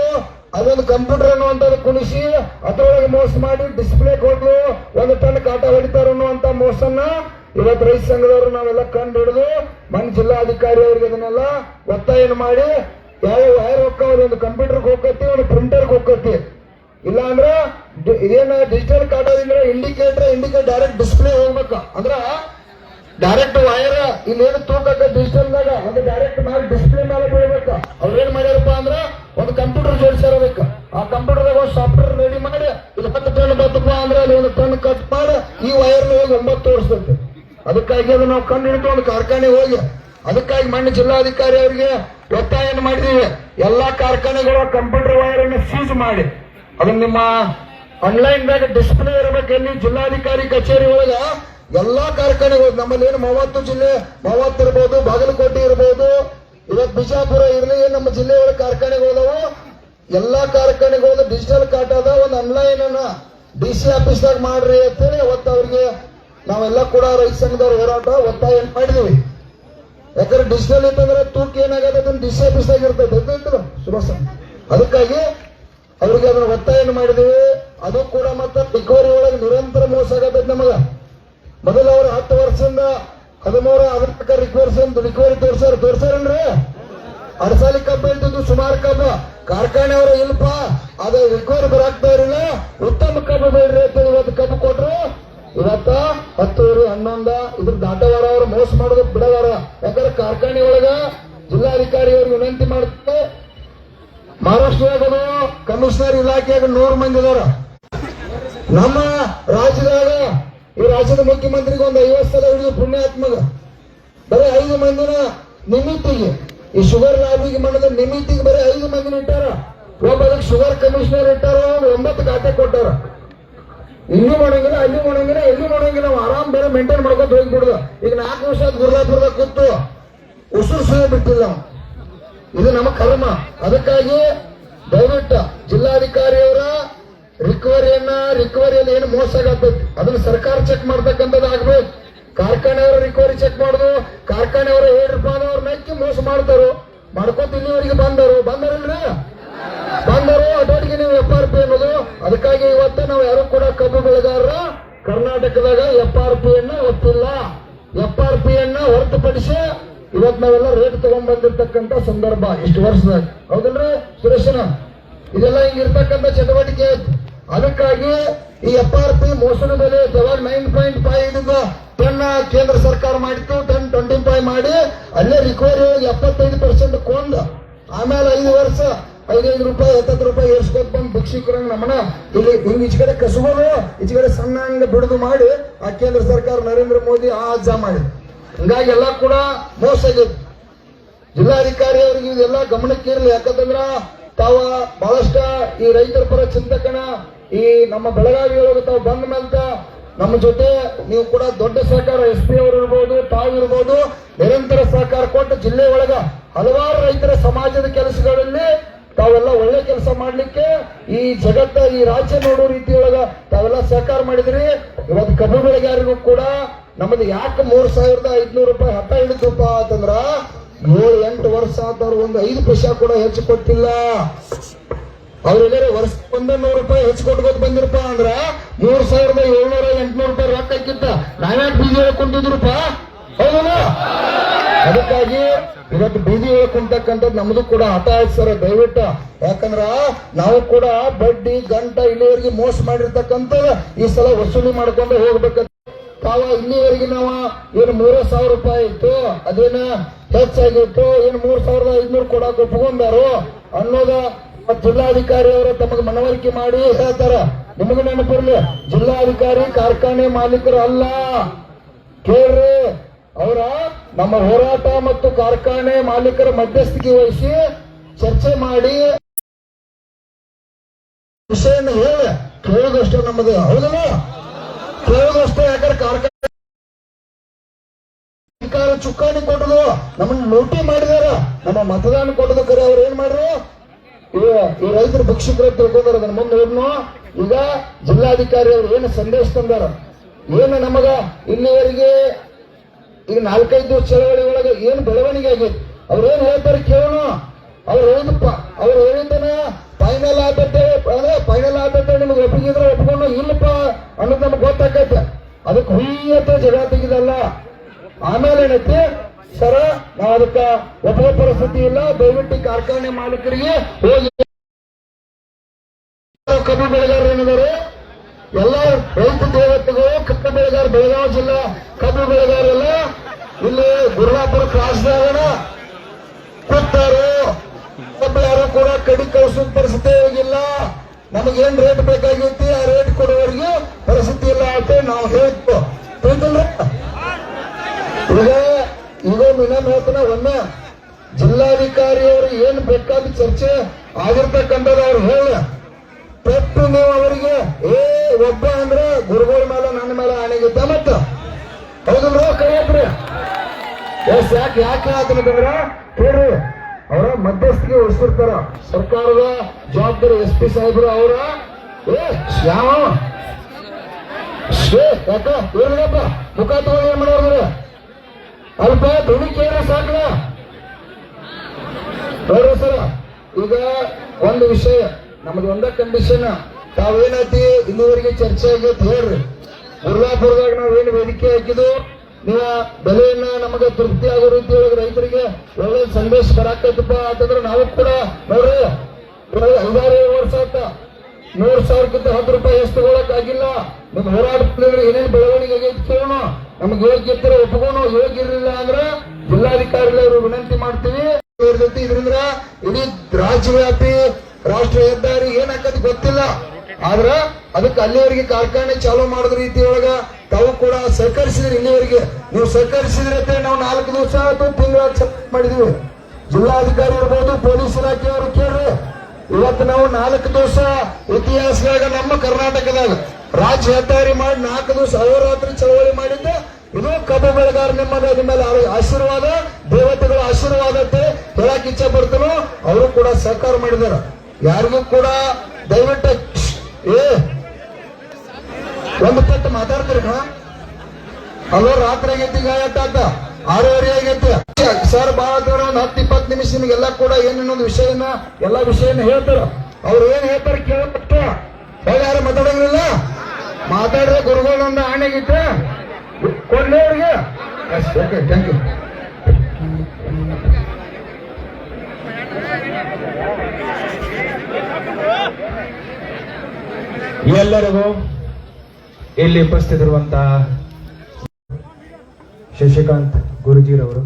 ಅದೊಂದು ಕಂಪ್ಯೂಟರ್ ಅನ್ನುವಂಥದ್ದು ಕುಣಿಸಿ ಅದರೊಳಗೆ ಮೋಸ ಮಾಡಿ ಡಿಸ್ಪ್ಲೇ ಕೊಡ್ಲು 1 ಟನ್ ಕಾಟ ಹೊಡಿತಾರ ಅನ್ನುವಂತ ಮೋಸನ್ನ ಇವತ್ತು ರೈತ ಸಂಘದವರು ನಾವೆಲ್ಲ ಕಂಡು ಹಿಡಿದು ಮನ್ ಜಿಲ್ಲಾಧಿಕಾರಿ ಅವರಿಗೆ ಅದನ್ನೆಲ್ಲ ಒತ್ತಾಯ ಮಾಡಿ ಯಾವ ವೈರ್ ಹೋಗ್ತಾವ್ರಿ, ಒಂದು ಕಂಪ್ಯೂಟರ್ಗೆ ಹೋಗತಿ, ಒಂದು ಪ್ರಿಂಟರ್ಗೆ ಹೋಗತಿ. ಇಲ್ಲ ಅಂದ್ರ ಇದೇನ ಡಿಜಿಟಲ್ ಕಾಟದಿಂದ ಇಂಡಿಕೇಟರ್ ಡೈರೆಕ್ಟ್ ಡಿಸ್ಪ್ಲೇ ಹೋಗ್ಬೇಕ. ಅಂದ್ರ ಡೈರೆಕ್ಟ್ ವೈರ್ ಇಲ್ಲೇನು ತೂಕಕ್ಕೆ ಡಿಜಿಟಲ್ದಾಗ ಒಂದು ಡೈರೆಕ್ಟ್ ಮಾಡಿ ಡಿಸ್ಪ್ಲೇ ಮೇಲೆ ಬೀಳ್ಬೇಕ. ಅವ್ರೇನ್ ಮಾಡ್ಯಾರಪ್ಪ ಅಂದ್ರ ಒಂದು ಕಂಪ್ಯೂಟರ್ ಜೋಡಿಸಿರಬೇಕು. ಆ ಕಂಪ್ಯೂಟರ್ದಾಗ ಒಂದು ಸಾಫ್ಟ್ವೇರ್ ರೆಡಿ ಮಾಡಿ ಇಲ್ಲಿ 10 ಟನ್ ಬರ್ತಪ್ಪ ಅಂದ್ರೆ ಅಲ್ಲಿ 1 ಟನ್ ಕಟ್ ಮಾಡಿ ಈ ವೈರ್ ಹೋಗಿ 9 ತೋರಿಸ್ತೈತೆ. ಅದಕ್ಕಾಗಿ ಅದು ನಾವು ಕಂಡು ಹಿಡಿದು ಒಂದು ಕಾರ್ಖಾನೆ ಹೋಗಿ ಅದಕ್ಕಾಗಿ ಮಣ್ಣು ಜಿಲ್ಲಾಧಿಕಾರಿ ಅವರಿಗೆ ಒತ್ತಾಯ ಮಾಡಿದೀವಿ. ಎಲ್ಲಾ ಕಾರ್ಖಾನೆಗಳ ಕಂಪ್ಯೂಟರ್ ವೈರ್ ಅನ್ನು ಸೀಜ್ ಮಾಡಿ ಅದನ್ನ ನಿಮ್ಮ ಆನ್ಲೈನ್ ದಾಗ ಡಿಸ್ಪ್ಲೇ ಇರಬೇಕು. ಎಲ್ಲಿ ಜಿಲ್ಲಾಧಿಕಾರಿ ಕಚೇರಿ ಒಳಗ ಎಲ್ಲಾ ಕಾರ್ಖಾನೆಗಳು ನಮ್ಮಲ್ಲಿ ಏನು 30 ಜಿಲ್ಲೆ 30 ಇರ್ಬೋದು, ಬಾಗಲಕೋಟೆ ಇರ್ಬೋದು, ಇವತ್ತು ಬಿಜಾಪುರ ಇರಲಿ, ನಮ್ಮ ಜಿಲ್ಲೆಯೊಳಗೆ ಕಾರ್ಖಾನೆಗಳದಾವು. ಎಲ್ಲಾ ಕಾರ್ಖಾನೆಗಳು ಡಿಜಿಟಲ್ ಕಾಟದ ಒಂದು ಆನ್ಲೈನ್ ಅನ್ನ DC ಆಫೀಸ್ದಾಗ ಮಾಡ್ರಿ ಅಂತೇಳಿ ಅವತ್ತು ಅವ್ರಿಗೆ ನಾವೆಲ್ಲ ಕೂಡ ರೈತ ಸಂಘದವ್ರ ಹೋರಾಟ ಒತ್ತಾಯ ಮಾಡಿದೀವಿ. ಯಾಕಂದ್ರೆ ಡಿಜಿಟಲ್ ಇತ್ತಂದ್ರೆ ತೂಕ ಏನಾಗತ್ತೆ ಅದನ್ನ DC ಆಫೀಸ್ದಾಗ ಇರ್ತೈತೆ ಸುಭಾಷ್. ಅದಕ್ಕಾಗಿ ಅವ್ರಿಗೆ ಅದನ್ನ ಒತ್ತಾಯ ಮಾಡಿದೀವಿ. ಅದು ಕೂಡ ಮತ್ತೆ ರಿಕವರಿ ಒಳಗೆ ನಿರಂತರ ಮೋಸ ಆಗತ್ತೈತೆ ನಮಗ. ಮೊದಲು ಅವರು 10 ವರ್ಷದಿಂದ 13 ಅದ್ರ ಪ್ರಕಾರ ರಿಕವರಿ ತೋರ್ಸಾರನ್ರಿ. ಅಡಸಾಲಿ ಕಬ್ಬು ಹೇಳ್ತಿದ್ದು ಸುಮಾರು ಕಬ್ಬು ಕಾರ್ಖಾನೆಯವರು ಇಲ್ಪ ಅದು ರಿಕವರಿ ಬರಾಕ್ತಾ ಇರಲಿಲ್ಲ. ಉತ್ತಮ ಕಬ್ಬು ಬೇಡ್ರಿ ಅಂತ ಇವತ್ತು ಕಬ್ಬು ಕೊಟ್ರು. ಇವತ್ತ 10, 11 ಇದ್ರ ದಾಟವಾರ ಅವ್ರು ಮೋಸ ಮಾಡೋದು ಬಿಡವಾರ. ಯಾಕಂದ್ರೆ ಕಾರ್ಖಾನೆ ಒಳಗ ಜಿಲ್ಲಾಧಿಕಾರಿ ಅವ್ರಿಗೆ ವಿನಂತಿ ಮಾಡುತ್ತೆ. ಮಹಾರಾಷ್ಟ್ರದಾಗ ಕಮಿಷನರ್ ಇಲಾಖೆಯಾಗ 100 ಮಂದಿ ಇದಾರ. ನಮ್ಮ ರಾಜ್ಯದಾಗ ಈ ರಾಜ್ಯದ ಮುಖ್ಯಮಂತ್ರಿಗೆ ಒಂದು 50 ಸಲ ಹಿಡಿದು ಪುಣ್ಯಾತ್ಮಗ ಬರೀ 5 ಮಂದಿನ ನಿಮಿತ್ತಿಗೆ ಈ ಶುಗರ್ ಲಾಬಿಗೆ ಮಾಡಿದ ನಿಮಿತ್ತಿಗೆ ಬರೀ 5 ಮಂದಿನ ಇಟ್ಟಾರ. ಒಬ್ಬರಿಗೆ ಶುಗರ್ ಕಮಿಷನರ್ ಇಟ್ಟಾರ, 9 ಖಾತೆ ಕೊಟ್ಟಾರ. ಇಲ್ಲಿ ಮಾಡಂಗಿಲ್ಲ, ಅಲ್ಲಿ ಮಾಡಂಗಿಲ್ಲ, ಎಲ್ಲಿ ಮಾಡಂಗಿಲ್ಲ. ನಾವು ಆರಾಮ್ ಬೇರೆ ಮೇಂಟೈನ್ ಮಾಡ್ಕೊಂಡು ಹೋಗ್ಬಿಡುದು. ಈಗ 4 ವರ್ಷ ಗುರ್ಲಾಪುರದಾಗ ಕೂತು ಉಸುರು ಸುಯ ಬಿಟ್ಟಿಲ್ಲ. ಇದು ನಮ್ಮ ಕರ್ಮ. ಅದಕ್ಕಾಗಿ ದಯವಿಟ್ಟು ಜಿಲ್ಲಾಧಿಕಾರಿಯವರ ರಿಕವರಿಯಲ್ಲಿ ಏನು ಮೋಸ ಆಗತ್ತೈತಿ ಅದನ್ನ ಸರ್ಕಾರ ಚೆಕ್ ಮಾಡ್ತಕ್ಕಂಥದ್ದು ಆಗ್ಬೇಕು. ಕಾರ್ಖಾನೆಯವರ ರಿಕವರಿ ಚೆಕ್ ಮಾಡುದು. ಕಾರ್ಖಾನೆಯವರು ₹7 ಅವ್ರ ನಕ್ಕಿ ಮೋಸ ಮಾಡ್ತಾರೋ ಮಾಡ್ಕೊತ ಇಲ್ಲಿವರೆಗೆ ಬಂದಾರಲ್ರಿ ಅದೊಟ್ಟಿಗೆ ನೀವು FRP ಅನ್ನೋದು. ಅದಕ್ಕಾಗಿ ಇವತ್ತು ನಾವು ಯಾರು ಕೂಡ ಕಬ್ಬು ಬೆಳೆಗಾರರ ಕರ್ನಾಟಕದಾಗ FRP ಅನ್ನ ಒಪ್ಪಿಲ್ಲ. FRP ಅನ್ನ ಹೊರತುಪಡಿಸಿ ಇವತ್ತು ನಾವೆಲ್ಲ ರೇಟ್ ತಗೊಂಡ್ ಬಂದಿರ್ತಕ್ಕಂಥ ಸಂದರ್ಭ ಇಷ್ಟು ವರ್ಷದಾಗ, ಹೌದಲ್ರಿ ಸುರೇಶನ? ಇದೆಲ್ಲ ಹಿಂಗಿರ್ತಕ್ಕಂಥ ಚಟುವಟಿಕೆ. ಅದಕ್ಕಾಗಿ ಈ FRP ಮೋಸದ ಬೆಲೆ ಯಾವಾಗ 9.5 ಟನ್ ಕೇಂದ್ರ ಸರ್ಕಾರ ಮಾಡಿತ್ತು, 10.25 ಮಾಡಿ ಅಲ್ಲೇ ರಿಕವರಿ 75% ಕೊಂಡ ಆಮೇಲೆ 5 ವರ್ಷ 5 ರೂಪಾಯಿ 70 ರೂಪಾಯಿ ಏರ್ಸ್ಕೊತ ಬಂದು ಭಿಕ್ಷುಕರಂಗ ನಮ್ಮನ್ನ ಇಲ್ಲಿ ಹಿಂಗ್ ಈಚ ಕಡೆ ಕಸಬೋದು, ಈಚ ಕಡೆ ಸಣ್ಣ ಹಂಗ ಬಿಡುದು ಮಾಡಿ ಆ ಕೇಂದ್ರ ಸರ್ಕಾರ ನರೇಂದ್ರ ಮೋದಿ ಆ ಅಜ್ಜ ಮಾಡಿ ಹಿಂಗಾಗಿ ಎಲ್ಲ ಕೂಡ ಮೋಸ ಆಗೈತಿ. ಜಿಲ್ಲಾಧಿಕಾರಿ ಅವರಿಗೆ ಇದೆಲ್ಲ ಗಮನಕ್ಕೆ ಇರಲಿ. ಯಾಕಂದ್ರ ತಾವ ಬಹಳಷ್ಟ ಈ ರೈತರ ಪರ ಚಿಂತಕನ ಈ ನಮ್ಮ ಬೆಳಗಾವಿ ಒಳಗೆ ತಾವು ಬಂದ ಮೇಲೆ ನಮ್ಮ ಜೊತೆ ನೀವು ಕೂಡ ದೊಡ್ಡ ಸಹಕಾರ SP ಅವರು ಇರ್ಬೋದು, ತಾವಿರ್ಬೋದು, ನಿರಂತರ ಸಹಕಾರ ಕೊಟ್ಟು ಜಿಲ್ಲೆ ಒಳಗ ಹಲವಾರು ರೈತರ ಸಮಾಜದ ಕೆಲಸಗಳಲ್ಲಿ ತಾವೆಲ್ಲ ಒಳ್ಳೆ ಕೆಲಸ ಮಾಡ್ಲಿಕ್ಕೆ ಈ ಜಗತ್ತ ಈ ರಾಜ್ಯ ನೋಡೋ ರೀತಿಯೊಳಗ ತಾವೆಲ್ಲ ಸಹಕಾರ ಮಾಡಿದ್ರಿ. ಇವತ್ತು ಕಬ್ಬು ಬೆಳೆಗಾರರಿಗೂ ಕೂಡ ನಮ್ಮದು ಯಾಕೆ 3,500 ರೂಪಾಯಿ ಹಠ ಹಿಡಿದಪ್ಪ ಅಂತಂದ್ರ 7-8 ವರ್ಷ ಆದವ್ರು ಒಂದು 5 ಪೈಸಾ ಕೂಡ ಹೆಚ್ಚು ಕೊಟ್ಟಿಲ್ಲ. ಅವ್ರೆಲ್ಲರೂ ವರ್ಷ 100 ರೂಪಾಯಿ ಹೆಚ್ಚು ಕೊಟ್ಕೋತ ಬಂದಿರಪ್ಪ ಅಂದ್ರ 3,700-800 ರೂಪಾಯಿ ರೊಕ್ಕ ಹಾಕಿತ್ತ ನಾವ್ಯಾಕೆ ಬೀದಿ ಕುಂತಿದ್ರಪ್ಪ, ಹೌದಲ್ಲ? ಅದಕ್ಕಾಗಿ ಇವತ್ತು ಬೀದಿ ಕುಂತಕ್ಕಂಥದ್ದು ನಮ್ದು ಕೂಡ ಹಠ ಆಯ್ತು ಸರ್, ದಯವಿಟ್ಟು. ಯಾಕಂದ್ರ ನಾವು ಕೂಡ ಬಡ್ಡಿ ಗಂಟ ಇಲ್ಲಿವರೆಗೆ ಮೋಸ ಮಾಡಿರ್ತಕ್ಕಂಥದ್ದು ಈ ಸಲ ವಸೂಲಿ ಮಾಡ್ಕೊಂಡು ಹೋಗ್ಬೇಕಂತ ತಾವ ಇಲ್ಲಿವರೆಗೆ ನಾವ ಏನು 3,000 ರೂಪಾಯಿ ಇತ್ತು, ಅದೇನ ಹೆಚ್ಚಾಗಿತ್ತು, ಏನು 3,500 ಕೊಡಾಕ ಒಪ್ಕೊಂಡಾರು. ಅನ್ನೋದ ಜಿಲ್ಲಾಧಿಕಾರಿ ಅವರು ತಮಗೆ ಮನವರಿಕೆ ಮಾಡಿ ಹೇಳ್ತಾರ. ನಿಮಗೆ ನೆನಪಿರ್ಲಿ, ಜಿಲ್ಲಾಧಿಕಾರಿ ಕಾರ್ಖಾನೆ ಮಾಲೀಕರು ಅಲ್ಲ. ಕೇಳ್ರಿ, ಅವರ ನಮ್ಮ ಹೋರಾಟ ಮತ್ತು ಕಾರ್ಖಾನೆ ಮಾಲೀಕರ ಮಧ್ಯಸ್ಥಿಕೆ ವಹಿಸಿ ಚರ್ಚೆ ಮಾಡಿ ವಿಷಯನ ಹೇಳಿ ಕೇಳೋದಷ್ಟೇ ನಮ್ಮದು. ಹೌದಲ್ಲ? ಕೇಳೋದಷ್ಟೇ. ಯಾಕಂದ್ರೆ ಕಾರ್ಖಾನೆ ಚುಕ್ಕಾಣಿ ಕೊಟ್ಟದು, ನಮ್ಮನ್ನ ಲೂಟಿ ಮಾಡಿದಾರ, ನಮ್ಮ ಮತದಾನ ಕೊಟ್ಟದು. ಕರೆ ಅವ್ರು ಏನ್ ಮಾಡ್ರು? ಈ ರೈತರ ಭಿಕ್ಷುಕರು ತಿಳ್ಕೊಂಡಾರ. ಅದನ್ನ ಮುಂದೆ ನೋಡ್ನು. ಈಗ ಜಿಲ್ಲಾಧಿಕಾರಿ ಅವ್ರು ಏನು ಸಂದೇಶ ತಂದಾರ, ಏನು ನಮಗ ಇಲ್ಲಿವರೆಗೆ ಈಗ 4-5 ಚಳವಳಿ ಒಳಗೆ ಏನು ಬೆಳವಣಿಗೆ ಆಗೈತಿ, ಅವ್ರೇನ್ ಹೇಳ್ತಾರೆ ಕೇಳೋಣ. ಅವ್ರು ಹೇಳಿದ್ದನ ಫೈನಲ್ ಆದತ್ತೆ, ಫೈನಲ್ ಆದತ್ತೆ ನಿಮ್ಗೆ ಒಪ್ಪಿಗಿದ್ರೆ ಒಪ್ಕೊಂಡು, ಇಲ್ಲಪ್ಪ ಅನ್ನೋದು ನಮ್ಗೆ ಗೊತ್ತಾಗತ್ತೆ. ಅದಕ್ಕೆ ಹುಯ್ಯತ್ತೆ ಜಗಳ ತೆಗಿದಲ್ಲ. ಆಮೇಲೆ ಏನೈತಿ, ಸರ ನಾವು ಅದಕ್ಕೆ ಒಪ್ಪುವ ಪರಿಸ್ಥಿತಿ ಇಲ್ಲ, ದಯವಿಟ್ಟು ಕಾರ್ಖಾನೆ ಮಾಲೀಕರಿಗೆ ಹೋಗಿ. ಕಬ್ಬು ಬೆಳೆಗಾರರು ಏನಿದ್ದಾರೆ, ಎಲ್ಲ ರೈತ ದೇವತೆಗಳು, ಕಬ್ಬು ಬೆಳೆಗಾರ, ಬೆಳಗಾವಿ ಜಿಲ್ಲಾ ಕಬ್ಬು ಬೆಳೆಗಾರಲ್ಲ ಇಲ್ಲಿ ಗುರುವಾಪುರ ಕ್ರಾಸ್ದಾಗ ಕೂತಾರು. ಕಬ್ಬು ಯಾರು ಕೂಡ ಕಡಿ ಕಳಿಸೋ ಪರಿಸ್ಥಿತಿ ಹೋಗಿಲ್ಲ. ನಮಗೇನ್ ರೇಟ್ ಬೇಕಾಗೈತಿ ಆ ರೇಟ್ ಕೊಡುವವರಿಗೆ ಪರಿಸ್ಥಿತಿ ಇಲ್ಲ ಅಂತ ನಾವು ಹೇಳ್ತು. ತಿಳಿದಿಲ್ಲ? ಈಗ ಇನ್ನೊಂದು ಹೇಳ್ತಾನೆ, ಒಮ್ಮೆ ಜಿಲ್ಲಾಧಿಕಾರಿ ಅವರು ಏನ್ ಬೇಕಾದ ಚರ್ಚೆ ಆಗಿರ್ತಕ್ಕಂಥದ್ದು ಅವ್ರು ಹೇಳ ಪೆಟ್ಟು ನೀವು ಅವರಿಗೆ ಒಬ್ಬ ಅಂದ್ರೆ ಗುರುಗಳ ಮೇಲೆ ನನ್ನ ಮೇಲೆ ಆಣೆಗಿದ್ದ ಮತ್ತ. ಹೌದಲ್ರ? ಕೈ ಹಾಕ್ರಿ. ಯಾಕೆ ಹೇಳ್ತಾನಂದ್ರ ಕೇಳ್ರಿ, ಅವರ ಮಧ್ಯಸ್ಥಿಗೆ ವಹಿಸಿರ್ತಾರ ಸರ್ಕಾರದ ಜವಾಬ್ದಾರಿ SP ಸಾಹೇಬ್ರು. ಅವರ ಯಾವ ಯಾಕ ಏನಪ್ಪ ಮುಖ ತಗೊಂಡು ಏನ್ ಮಾಡೋರು? ಅಲ್ಪ ಧ್ವನಿ ಕೇಳಿ ಸಾಕಲ್ಲ ನೋಡ್ರಿ ಸರ. ಈಗ ಒಂದು ವಿಷಯ, ನಮ್ದು ಒಂದ ಕಂಡೀಷನ್, ತಾವೇನೈತಿ ಇಲ್ಲಿವರೆಗೆ ಚರ್ಚೆ ಆಗೈತಿ ಹೇಳ್ರಿ. ಗುರುವಾಪುರದಾಗ ನಾವೇನು ವೇದಿಕೆ ಹಾಕಿದ್ವು, ನೀವು ಬೆಲೆಯನ್ನ ನಮಗೆ ತೃಪ್ತಿ ಆಗೋ ರೀತಿ ಒಳಗೆ ರೈತರಿಗೆ ಒಳ್ಳೆ ಸಂದೇಶ ಬರಾಕೈತಪ್ಪ ಅಂತಂದ್ರೆ ನಾವು ಕೂಡ ನೋಡ್ರಿ 5-6 ವರ್ಷ ಆತ 100,000ಕ್ಕಿಂತ 10 ರೂಪಾಯಿ ಎಷ್ಟು ತಗೊಳಕ್ ಆಗಿಲ್ಲ. ನಿಮ್ ಹೋರಾಟದಲ್ಲಿ ಏನೇನು ಬೆಳವಣಿಗೆ ಆಗೈತಿ ಕೇಳೋಣ. ನಮ್ಗೆ ಯೋಗ್ಯ ಇದ್ರೆ ಒಪ್ಕೋಣ, ಯೋಗ್ಯ ಇರಲಿಲ್ಲ ಅಂದ್ರೆ ಜಿಲ್ಲಾಧಿಕಾರಿ ಅವರು ವಿನಂತಿ ಮಾಡ್ತೀವಿ. ಇದರಿಂದ ಇಡೀ ರಾಜ್ಯವ್ಯಾಪಿ ರಾಷ್ಟ್ರ ಹೆದ್ದಾರಿ ಏನಾಕತಿ ಗೊತ್ತಿಲ್ಲ. ಆದ್ರ ಅದಕ್ಕೆ ಅಲ್ಲಿವರೆಗೆ ಕಾರ್ಖಾನೆ ಚಾಲೂ ಮಾಡಿದ ರೀತಿಯೊಳಗ ತಾವು ಕೂಡ ಸಹಕರಿಸಿದ್ರಿ. ಇಲ್ಲಿವರೆಗೆ ನೀವು ಸಹಕರಿಸಿದ್ರೆ ನಾವು 4 ದಿವಸ ಅಥವಾ ತಿಂಗಳ ಮಾಡಿದೀವಿ. ಜಿಲ್ಲಾಧಿಕಾರಿ ಇರ್ಬೋದು, ಪೊಲೀಸ್ ಇಲಾಖೆಯವರು ಕೇಳ್ರಿ. ಇವತ್ತು ನಾವು 4 ದಿವಸ ಇತಿಹಾಸದಾಗ ನಮ್ಮ ಕರ್ನಾಟಕದಾಗ ರಾಜ್ಯ ಹೆದ್ದಾರಿ ಮಾಡಿ 4 ದಿವಸ ಅಹೋರಾತ್ರಿ ಚಳವಳಿ ಮಾಡಿದ್ದೆ. ಇದು ಕಬ್ಬು ಬೆಳೆಗಾರ ನಿಮ್ಮ ಆಶೀರ್ವಾದ, ದೇವತೆಗಳ ಆಶೀರ್ವಾದ ಅಂತ ಹೇಳಕ್ ಇಚ್ಛೆ ಪಡ್ತಾನೋ. ಅವರು ಕೂಡ ಸಹಕಾರ ಮಾಡಿದಾರ. ಯಾರಿಗೂ ಕೂಡ ದಯವಿಟ್ಟು ಒಂದು ಪಟ್ಟು ಮಾತಾಡ್ತೀರಿ ಅಲ್ಲೋ. ರಾತ್ರಿ ಆಗೈತಿ, ಈಗ ಎಟ್ಟಾತ 6:30 ಆಗೈತಿ. ಸರ್ ಬಾಳ ಒಂದು 10-20 ನಿಮಿಷ ನಿಮಗೆಲ್ಲ ಕೂಡ ಏನೇನೊಂದು ವಿಷಯನ ಎಲ್ಲ ವಿಷಯನ ಹೇಳ್ತಾರ. ಅವ್ರು ಏನ್ ಹೇಳ್ತಾರ ಕೇಳತ್ತ. ಯಾರು ಮಾತಾಡಂಗಿಲ್ಲ, ಮಾತಾಡ್ರೆ ಗುರುಗಳೊಂದು ಆಣೆಗಿಟ್ರೆ ಕೊಡ್ಲಿ ಅವ್ರಿಗೆ. Okay, thank you. ಎಲ್ಲರಿಗೂ ಇಲ್ಲಿ ಉಪಸ್ಥಿತರಿರುವಂತಹ ಶಶಿಕಾಂತ್ ಗುರುಜಿರವರು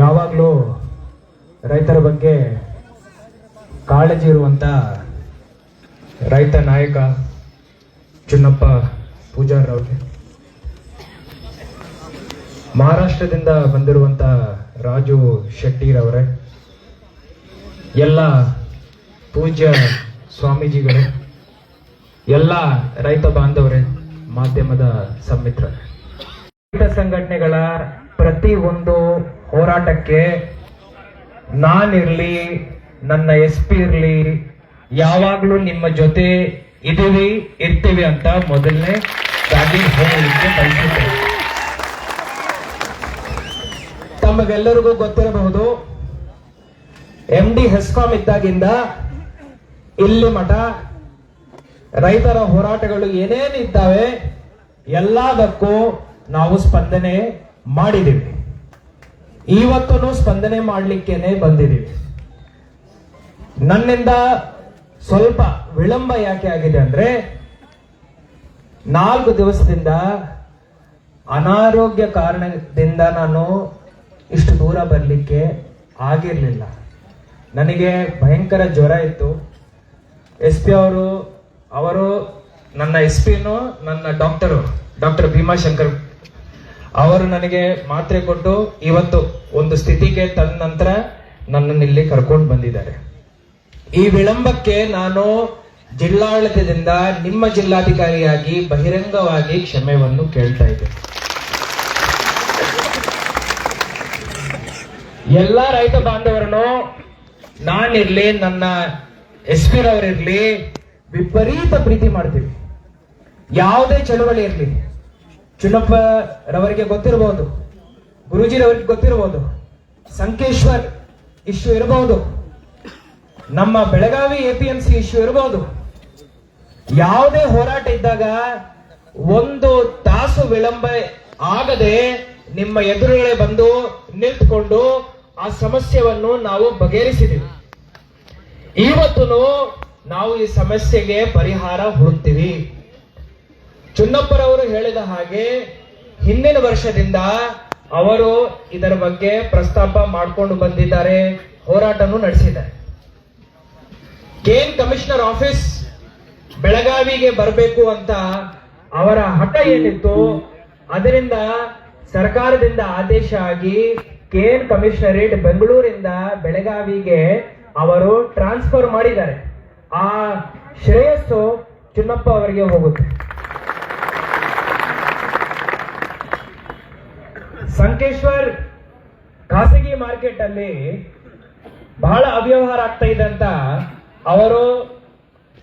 ಯಾವಾಗಲೂ ರೈತರ ಬಗ್ಗೆ ಕಾಳಜಿ ಇರುವಂತ ರೈತ ನಾಯಕ ಚುನ್ನಪ್ಪ ಪೂಜಾರ್ ಅವರಿಗೆ, ಮಹಾರಾಷ್ಟ್ರದಿಂದ ಬಂದಿರುವಂತ ರಾಜು ಶೆಟ್ಟಿರವರೇ, ಎಲ್ಲ ಪೂಜ್ಯ ಸ್ವಾಮೀಜಿಗಳು, ಎಲ್ಲ ರೈತ ಬಾಂಧವರೇ, ಮಾಧ್ಯಮದ ಸಮ್ಮಿತ್ರ, ರೈತ ಸಂಘಟನೆಗಳ ಪ್ರತಿ ಒಂದು ಹೋರಾಟಕ್ಕೆ ನಾನಿರ್ಲಿ, ನನ್ನ SP ಇರ್ಲಿ, ಯಾವಾಗ್ಲೂ ನಿಮ್ಮ ಜೊತೆ ಇದೀವಿ, ಇರ್ತೀವಿ ಅಂತ ಮೊದಲನೇ ಹೇಳಲಿಕ್ಕೆ ಬಯಸುತ್ತೇನೆ. ತಮಗೆಲ್ಲರಿಗೂ ಗೊತ್ತಿರಬಹುದು, MD ಹೆಸ್ಕಾಂ ಇದ್ದಾಗಿಂದ ಇಲ್ಲಿ ಮಠ ರೈತರ ಹೋರಾಟಗಳು ಏನೇನಿದ್ದಾವೆ ಎಲ್ಲದಕ್ಕೂ ನಾವು ಸ್ಪಂದನೆ ಮಾಡಿದ್ದೀವಿ. ಇವತ್ತು ಸ್ಪಂದನೆ ಮಾಡಲಿಕ್ಕೇನೆ ಬಂದಿದ್ದೀವಿ. ನನ್ನಿಂದ ಸ್ವಲ್ಪ ವಿಳಂಬ ಯಾಕೆ ಆಗಿದೆ ಅಂದ್ರೆ, 4 ದಿವಸದಿಂದ ಅನಾರೋಗ್ಯ ಕಾರಣದಿಂದ ನಾನು ಇಷ್ಟು ದೂರ ಬರಲಿಕ್ಕೆ ಆಗಿರ್ಲಿಲ್ಲ. ನನಗೆ ಭಯಂಕರ ಜ್ವರ ಇತ್ತು. ಎಸ್ ಪಿ ಅವರು ನನ್ನ ಎಸ್ ಪಿನು ನನ್ನ ಡಾಕ್ಟರ್ ಭೀಮಾಶಂಕರ್ ಅವರು ನನಗೆ ಮಾತ್ರೆ ಕೊಟ್ಟು ಇವತ್ತು ಒಂದು ಸ್ಥಿತಿಗೆ ತಂದ ನಂತರ ನನ್ನನ್ನು ಇಲ್ಲಿ ಕರ್ಕೊಂಡು ಬಂದಿದ್ದಾರೆ. ಈ ವಿಳಂಬಕ್ಕೆ ನಾನು ಜಿಲ್ಲಾಡಳಿತದಿಂದ ನಿಮ್ಮ ಜಿಲ್ಲಾಧಿಕಾರಿಯಾಗಿ ಬಹಿರಂಗವಾಗಿ ಕ್ಷಮೆಯನ್ನು ಕೇಳ್ತಾ ಇದ್ದೇನೆ. ಎಲ್ಲ ರೈತ ಬಾಂಧವರನ್ನು ನಾನಿರ್ಲಿ, ನನ್ನ ಎಸ್ ಪಿ ರವರಿರ್ಲಿ ವಿಪರೀತ ಪ್ರೀತಿ ಮಾಡ್ತೀವಿ. ಯಾವುದೇ ಚಳವಳಿ ಇರ್ಲಿ, ಚುನಪ್ಪ ರವರಿಗೆ ಗೊತ್ತಿರಬಹುದು, ಗುರೂಜಿರವರಿಗೆ ಗೊತ್ತಿರಬಹುದು, ಸಂಕೇಶ್ವರ್ ಇಶ್ಯೂ ಇರಬಹುದು, ನಮ್ಮ ಬೆಳಗಾವಿ APMC ಇಶ್ಯೂ ಇರಬಹುದು. ಯಾವುದೇ ಹೋರಾಟ ಇದ್ದಾಗ ಒಂದು ತಾಸು ವಿಳಂಬ ಆಗದೆ ನಿಮ್ಮ ಎದುರುಗಡೆ ಬಂದು ನಿಂತ್ಕೊಂಡು ಆ ಸಮಸ್ಯೆಯನ್ನು ನಾವು ಬಗೆಹರಿಸಿದ್ದೀವಿ. ಇವತ್ತು ನಾವು ಈ ಸಮಸ್ಯೆಗೆ ಪರಿಹಾರ ಹುಡುಕ್ತೀವಿ. ಚುನ್ನಪ್ಪರವರು ಹೇಳಿದ ಹಾಗೆ ಹಿಂದಿನ ವರ್ಷದಿಂದ ಅವರು ಇದರ ಬಗ್ಗೆ ಪ್ರಸ್ತಾಪ ಮಾಡಿಕೊಂಡು ಬಂದಿದ್ದಾರೆ, ಹೋರಾಟನೂ ನಡೆಸಿದ್ದಾರೆ. ಕೇನ್ ಕಮಿಷನರ್ ಆಫೀಸ್ ಬೆಳಗಾವಿಗೆ ಬರಬೇಕು ಅಂತ ಅವರ ಹಠ ಏನಿತ್ತು, ಅದರಿಂದ ಸರ್ಕಾರದಿಂದ ಆದೇಶ ಆಗಿ ಕೇನ್ ಕಮಿಷನರೇಟ್ ಬೆಂಗಳೂರಿಂದ ಬೆಳಗಾವಿಗೆ ಅವರು ಟ್ರಾನ್ಸ್ಫರ್ ಮಾಡಿದ್ದಾರೆ. ಆ ಶ್ರೇಯಸ್ಸು ಚುನ್ನಪ್ಪ ಅವರಿಗೆ ಹೋಗುತ್ತೆ. ಸಂಕೇಶ್ವರ್ ಖಾಸಗಿ ಮಾರ್ಕೆಟ್ ಅಲ್ಲಿ ಬಹಳ ಅವ್ಯವಹಾರ ಆಗ್ತಾ ಇದೆ ಅಂತ ಅವರು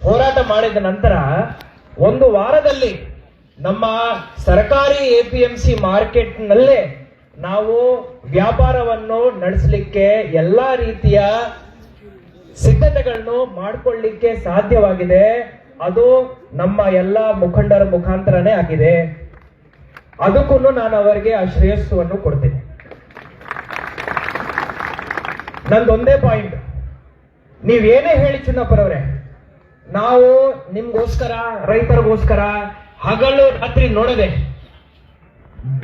ಹೋರಾಟ ಮಾಡಿದ ನಂತರ ಒಂದು ವಾರದಲ್ಲಿ ನಮ್ಮ ಸರ್ಕಾರಿ APMC ಮಾರ್ಕೆಟ್ ನಲ್ಲೇ ನಾವು ವ್ಯಾಪಾರವನ್ನು ನಡೆಸಲಿಕ್ಕೆ ಎಲ್ಲಾ ರೀತಿಯ ಸಿದ್ಧತೆಗಳನ್ನು ಮಾಡಿಕೊಳ್ಳಿಕ್ಕೆ ಸಾಧ್ಯವಾಗಿದೆ. ಅದು ನಮ್ಮ ಎಲ್ಲ ಮುಖಂಡರ ಮುಖಾಂತರನೇ ಆಗಿದೆ. ಅದಕ್ಕೂ ನಾನು ಅವರಿಗೆ ಆ ಶ್ರೇಯಸ್ಸನ್ನು ಕೊಡ್ತೇನೆ. ನಂದೊಂದೇ ಪಾಯಿಂಟ್, ನೀವೇನೇ ಹೇಳಿ ಚುನ್ನಪ್ಪರವ್ರೆ, ನಾವು ನಿಮ್ಗೋಸ್ಕರ, ರೈತರಿಗೋಸ್ಕರ ಹಗಲು ರಾತ್ರಿ ನೋಡದೆ,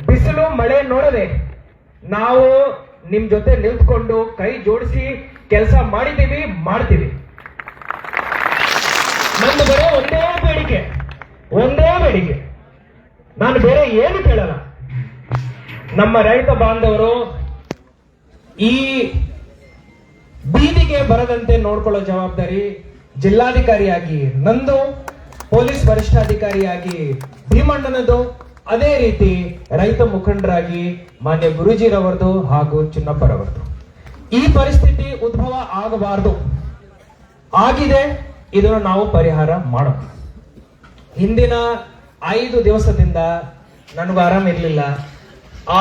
ಬಿಸಿಲು ಮಳೆ ನೋಡದೆ ನಾವು ನಿಮ್ ಜೊತೆ ನಿಂತ್ಕೊಂಡು ಕೈ ಜೋಡಿಸಿ ಕೆಲಸ ಮಾಡಿದ್ದೀವಿ, ಮಾಡ್ತೀವಿ. ನಂದು ಬರೋ ಒಂದೇ ಬೇಡಿಕೆ, ನಾನು ಬೇರೆ ಏನು ಕೇಳಲ್ಲ. ನಮ್ಮ ರೈತ ಬಾಂಧವರು ಈ ಬೀದಿಗೆ ಬರದಂತೆ ನೋಡ್ಕೊಳ್ಳೋ ಜವಾಬ್ದಾರಿ ಜಿಲ್ಲಾಧಿಕಾರಿಯಾಗಿ ನಂದು, ಪೊಲೀಸ್ ವರಿಷ್ಠಾಧಿಕಾರಿಯಾಗಿ ಭೀಮಣ್ಣನದು, ಅದೇ ರೀತಿ ರೈತ ಮುಖಂಡರಾಗಿ ಮಾನ್ಯ ಗುರೂಜಿರವರದು ಹಾಗೂ ಚುನ್ನಪ್ಪರವರದು. ಈ ಪರಿಸ್ಥಿತಿ ಉದ್ಭವ ಆಗಬಾರದು. ಆಗಿದೆ, ಇದನ್ನು ನಾವು ಪರಿಹಾರ ಮಾಡೋಣ. ಹಿಂದಿನ 5 ದಿವಸದಿಂದ ನನಗೂ ಆರಾಮಿರ್ಲಿಲ್ಲ.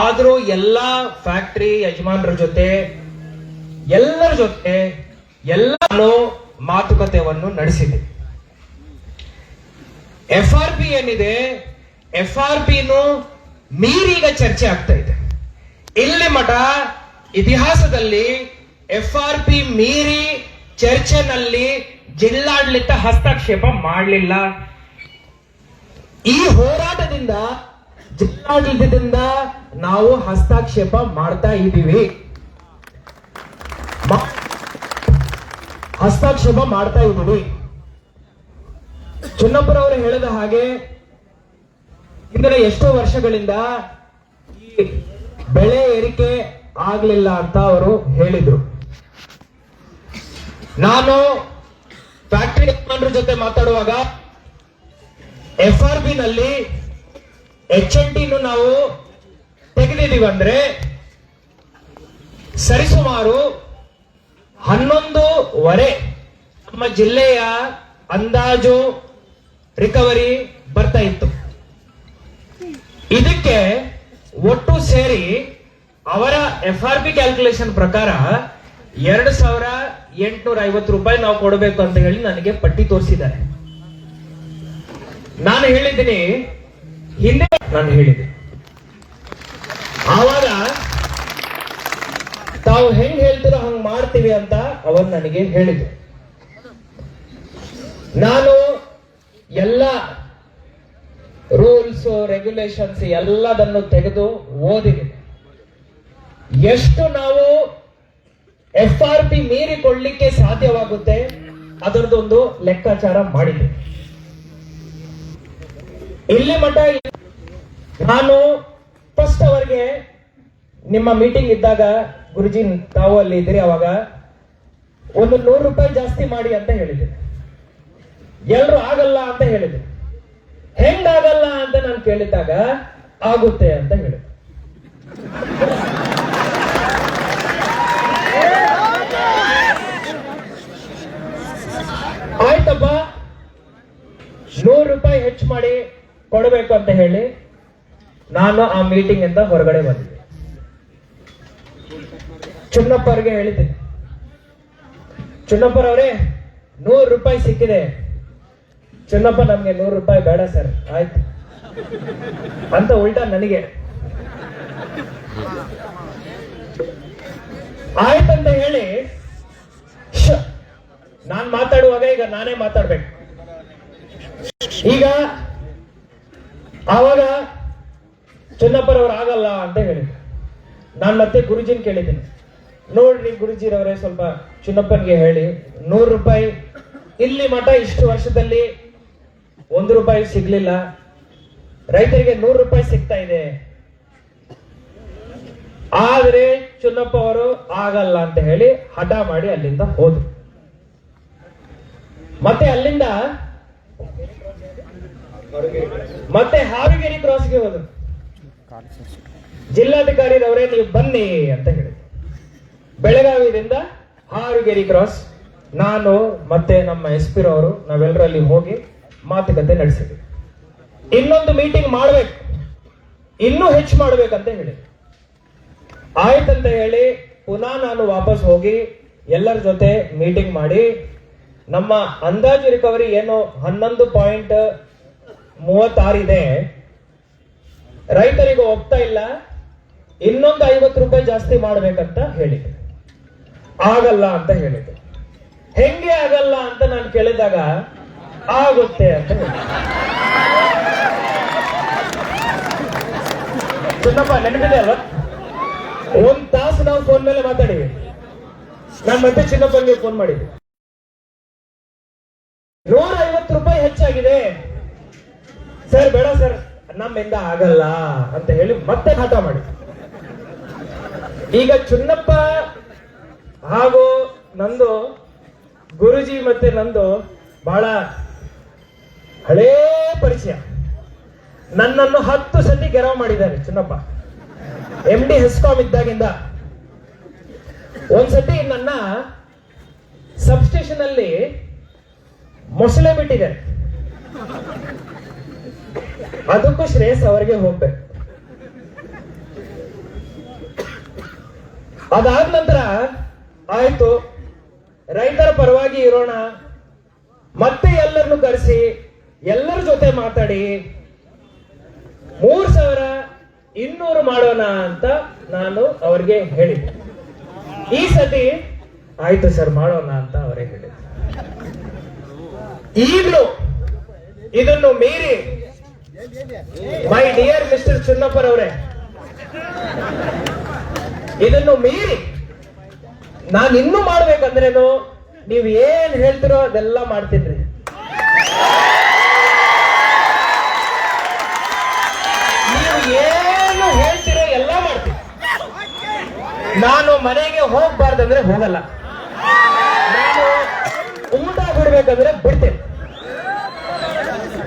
ಆದ್ರೂ ಎಲ್ಲಾ ಫ್ಯಾಕ್ಟರಿ ಯಜಮಾನರ ಜೊತೆ, ಎಲ್ಲರ ಜೊತೆ ಎಲ್ಲಾನು ಮಾತುಕತೆಯನ್ನು ನಡೆಸಿದೆ. FRP ಏನಿದೆ, FRPನು ಮೀರೀಗ ಚರ್ಚೆ ಆಗ್ತಾ ಇದೆ. ಇಲ್ಲಿ ಮಠ ಇತಿಹಾಸದಲ್ಲಿ FRP ಮೀರಿ ಚರ್ಚೆನಲ್ಲಿ ಜಿಲ್ಲಾಡಳಿತ ಹಸ್ತಕ್ಷೇಪ ಮಾಡಲಿಲ್ಲ. ಈ ಹೋರಾಟದಿಂದ ಜಿಲ್ಲಾಡಳಿತದಿಂದ ನಾವು ಹಸ್ತಕ್ಷೇಪ ಮಾಡ್ತಾ ಇದ್ದೀವಿ, ಹಸ್ತಕ್ಷೇಪ ಮಾಡ್ತಾ ಇದ್ದೀವಿ. ಚುನ್ನಪ್ಪರವರು ಹೇಳಿದ ಹಾಗೆ ಇಂದಿನ ಎಷ್ಟೋ ವರ್ಷಗಳಿಂದ ಈ ಬೆಳೆ ಏರಿಕೆ ಆಗ್ಲಿಲ್ಲ ಅಂತ ಅವರು ಹೇಳಿದ್ರು. ನಾನು ಫ್ಯಾಕ್ಟರಿ ಯಜಮಾನರ ಜೊತೆ ಮಾತಾಡುವಾಗ FRP ನಲ್ಲಿ HNT ನಾವು ತೆಗೆದಿದ್ದೀವಿ ಅಂದ್ರೆ ಸರಿಸುಮಾರು 11.5 ನಮ್ಮ ಜಿಲ್ಲೆಯ ಅಂದಾಜು ರಿಕವರಿ ಬರ್ತಾ ಇತ್ತು. ಇದಕ್ಕೆ ಒಟ್ಟು ಸೇರಿ ಅವರ FRP ಕ್ಯಾಲ್ಕುಲೇಷನ್ ಪ್ರಕಾರ 2,850 ರೂಪಾಯಿ ನಾವು ಕೊಡಬೇಕು ಅಂತ ಹೇಳಿ ನನಗೆ ಪಟ್ಟಿ ತೋರಿಸಿದ್ದಾರೆ. ನಾನು ಹೇಳಿದ್ದೀನಿ, ಹಿಂದೆ ನಾನು ಹೇಳಿದೆ, ಆವಾಗ ತಾವು ಹೆಂಗ್ ಹೇಳ್ತೀರೋ ಹಂಗ್ ಮಾಡ್ತೀವಿ ಅಂತ ಅವರು ನನಗೆ ಹೇಳಿದ್ರು. ನಾನು ಎಲ್ಲ ರೂಲ್ಸ್ ರೆಗ್ಯುಲೇಷನ್ಸ್ ಎಲ್ಲದನ್ನು ತೆಗೆದು ಓದಿದ್ದೀನಿ. ಎಷ್ಟು ನಾವು FRP ಮೀರಿ ಕೊಡ್ಲಿಕ್ಕೆ ಸಾಧ್ಯವಾಗುತ್ತೆ, ಅದರದೊಂದು ಲೆಕ್ಕಾಚಾರ ಮಾಡಿದೆ. ಇಲ್ಲಿ ಮಠ ನಾನು ಫಸ್ಟ್ ಅವರಿಗೆ ನಿಮ್ಮ ಮೀಟಿಂಗ್ ಇದ್ದಾಗ, ಗುರುಜಿ ತಾವು ಅಲ್ಲಿ ಇದ್ರಿ, ಅವಾಗ ಒಂದು 100 ರೂಪಾಯಿ ಜಾಸ್ತಿ ಮಾಡಿ ಅಂತ ಹೇಳಿದೆ. ಎಲ್ರು ಆಗಲ್ಲ ಅಂತ ಹೇಳಿದೆ. ಹೆಂಗಾಗಲ್ಲ ಅಂತ ನಾನು ಕೇಳಿದಾಗ ಆಗುತ್ತೆ ಅಂತ ಹೇಳಿದೆ. ಆಯ್ತಪ್ಪ, 100 ರೂಪಾಯಿ ಹೆಚ್ಚು ಮಾಡಿ ಕೊಡಬೇಕು ಅಂತ ಹೇಳಿ ನಾನು ಆ ಮೀಟಿಂಗ್ ಇಂದ ಹೊರಗಡೆ ಬಂದಿದ್ದೆ. ಚುನ್ನಪ್ಪ ಅವ್ರಿಗೆ ಹೇಳಿದ್ದೆ, ಚುನ್ನಪ್ಪರವರೇ 100 ರೂಪಾಯಿ ಸಿಕ್ಕಿದೆ. ಚುನ್ನಪ್ಪ, ನಮ್ಗೆ 100 ರೂಪಾಯಿ ಬೇಡ ಸರ್, ಆಯ್ತು ಅಂತ ಉಲ್ಟಾ ನನಗೆ ಆಯ್ತಂತ ಹೇಳಿ ನಾನ್ ಮಾತಾಡುವಾಗ ಈಗ ನಾನೇ ಮಾತಾಡ್ಬೇಕು. ಈಗ ಆವಾಗ ಚನ್ನಪ್ಪರವ್ರು ಆಗಲ್ಲ ಅಂತ ಹೇಳಿದ್ರು. ನಾನು ಮತ್ತೆ ಗುರುಜಿನ್ ಕೇಳಿದ್ದೀನಿ, ನೋಡ್ರಿ ಗುರುಜಿರವರೇ, ಸ್ವಲ್ಪ ಚುನ್ನಪ್ಪನ್ಗೆ ಹೇಳಿ 100 ರೂಪಾಯಿ ಇಲ್ಲಿ ಮಠ ಇಷ್ಟು ವರ್ಷದಲ್ಲಿ 1 ರೂಪಾಯಿ ಸಿಗ್ಲಿಲ್ಲ, ರೈತರಿಗೆ 100 ರೂಪಾಯಿ ಸಿಗ್ತಾ ಇದೆ. ಆದ್ರೆ ಚುನ್ನಪ್ಪ ಅವರು ಆಗಲ್ಲ ಅಂತ ಹೇಳಿ ಹಠ ಮಾಡಿ ಅಲ್ಲಿಂದ ಹೋದ್ರು. ಮತ್ತೆ ಅಲ್ಲಿಂದ ಮತ್ತೆ ಹಾವಿಗೇರಿ ಕ್ರಾಸ್ಗೆ ಹೋದ್ರು. ಜಿಲ್ಲಾಧಿಕಾರಿರವರೇ ನೀವು ಬನ್ನಿ ಅಂತ ಹೇಳಿದ್ರು. ಬೆಳಗಾವಿಯಿಂದ ಹಾವಿಗೇರಿ ಕ್ರಾಸ್ ನಾನು ಮತ್ತೆ ನಮ್ಮ SP ರವರು ನಾವೆಲ್ಲರೂ ಅಲ್ಲಿ ಹೋಗಿ ಮಾತುಕತೆ ನಡೆಸಿದ್ವಿ. ಇನ್ನೊಂದು ಮೀಟಿಂಗ್ ಮಾಡ್ಬೇಕು, ಇನ್ನೂ ಹೆಚ್ಚು ಮಾಡ್ಬೇಕಂತ ಹೇಳಿ ಆಯ್ತಂತ ಹೇಳಿ ಪುನಃ ನಾನು ವಾಪಸ್ ಹೋಗಿ ಎಲ್ಲರ ಜೊತೆ ಮೀಟಿಂಗ್ ಮಾಡಿ ನಮ್ಮ ಅಂದಾಜು ರಿಕವರಿ ಏನು 11.36 ಇದೆ, ರೈತರಿಗೆ ಒಪ್ತಾ ಇಲ್ಲ, ಇನ್ನೊಂದು 50 ರೂಪಾಯಿ ಜಾಸ್ತಿ ಮಾಡ್ಬೇಕಂತ ಹೇಳಿದೆ. ಆಗಲ್ಲ ಅಂತ ಹೇಳಿದೆ. ಹೆಂಗೆ ಆಗಲ್ಲ ಅಂತ ನಾನು ಕೇಳಿದಾಗ ಆಗುತ್ತೆ ಅಂತ ಹೇಳಿದೆ. ಚಿನ್ನಪ್ಪ ನೆನಪಿದೆ ಅಲ್ವಾ, 1 ತಾಸು ನಾವು ಫೋನ್ ಮೇಲೆ ಮಾತಾಡಿವಿ. ನಾನು ಮತ್ತೆ ಚಿನ್ನಪ್ಪನಿಗೆ ಫೋನ್ ಮಾಡಿದ್ದೆ, 150 ರೂಪಾಯಿ ಹೆಚ್ಚಾಗಿದೆ ಸರ್, ಬೇಡ ಸರ್ ನಮ್ಮಿಂದ ಆಗಲ್ಲ ಅಂತ ಹೇಳಿ ಮತ್ತೆ ಹಠ ಮಾಡಿ. ಈಗ ಚುನ್ನಪ್ಪ ಹಾಗೂ ನಂದು, ಗುರುಜಿ ಮತ್ತೆ ನಂದು ಬಹಳ ಹಳೇ ಪರಿಚಯ. ನನ್ನನ್ನು 10 ಸತಿ ಗೆರವ್ ಮಾಡಿದ್ದಾರೆ ಚುನ್ನಪ್ಪ, MD ಹೆಸ್ಕಾಂ ಇದ್ದಾಗಿಂದ. ಒಂದ್ಸತಿ ನನ್ನ ಸಬ್ಸ್ಟೇಷನ್ ಅಲ್ಲಿ ಮೊಸಳೆ ಬಿಟ್ಟಿದ್ದಾರೆ, ಅದಕ್ಕೂ ಶ್ರೇಯಸ್ ಅವರಿಗೆ ಹೋಗ್ಬೇಕು. ಅದಾದ ನಂತರ ಆಯ್ತು, ರೈತರ ಪರವಾಗಿ ಇರೋಣ, ಮತ್ತೆ ಎಲ್ಲರನ್ನು ಕರೆಸಿ ಎಲ್ಲರ ಜೊತೆ ಮಾತಾಡಿ 3200 ಮಾಡೋಣ ಅಂತ ನಾನು ಅವರಿಗೆ ಹೇಳಿದ್ದೆ. ಈ ಸತಿ ಆಯ್ತು ಸರ್ ಮಾಡೋಣ ಅಂತ ಅವರೇ ಹೇಳಿದ್ರು. ಈಗಲೂ ಇದನ್ನು ಮೀರಿ ಮೈ ಡಿಯರ್ ಮಿಸ್ಟರ್ ಚುನ್ನಪ್ಪರವರೇ, ಇದನ್ನು ಮೀರಿ ನಾನು ಇನ್ನೂ ಮಾಡ್ಬೇಕಂದ್ರೇನು, ನೀವು ಏನ್ ಹೇಳ್ತಿರೋ ಅದೆಲ್ಲ ಮಾಡ್ತೀನಿ. ನೀವು ಏನು ಹೇಳ್ತಿರೋ ಎಲ್ಲ ಮಾಡ್ತೀನಿ. ನಾನು ಮನೆಗೆ ಹೋಗ್ಬಾರ್ದಂದ್ರೆ ಹೋಗಲ್ಲ, ನಾನು ಊಟ ಬಿಡ್ಬೇಕಂದ್ರೆ ಬಿಡ್ತೇನೆ,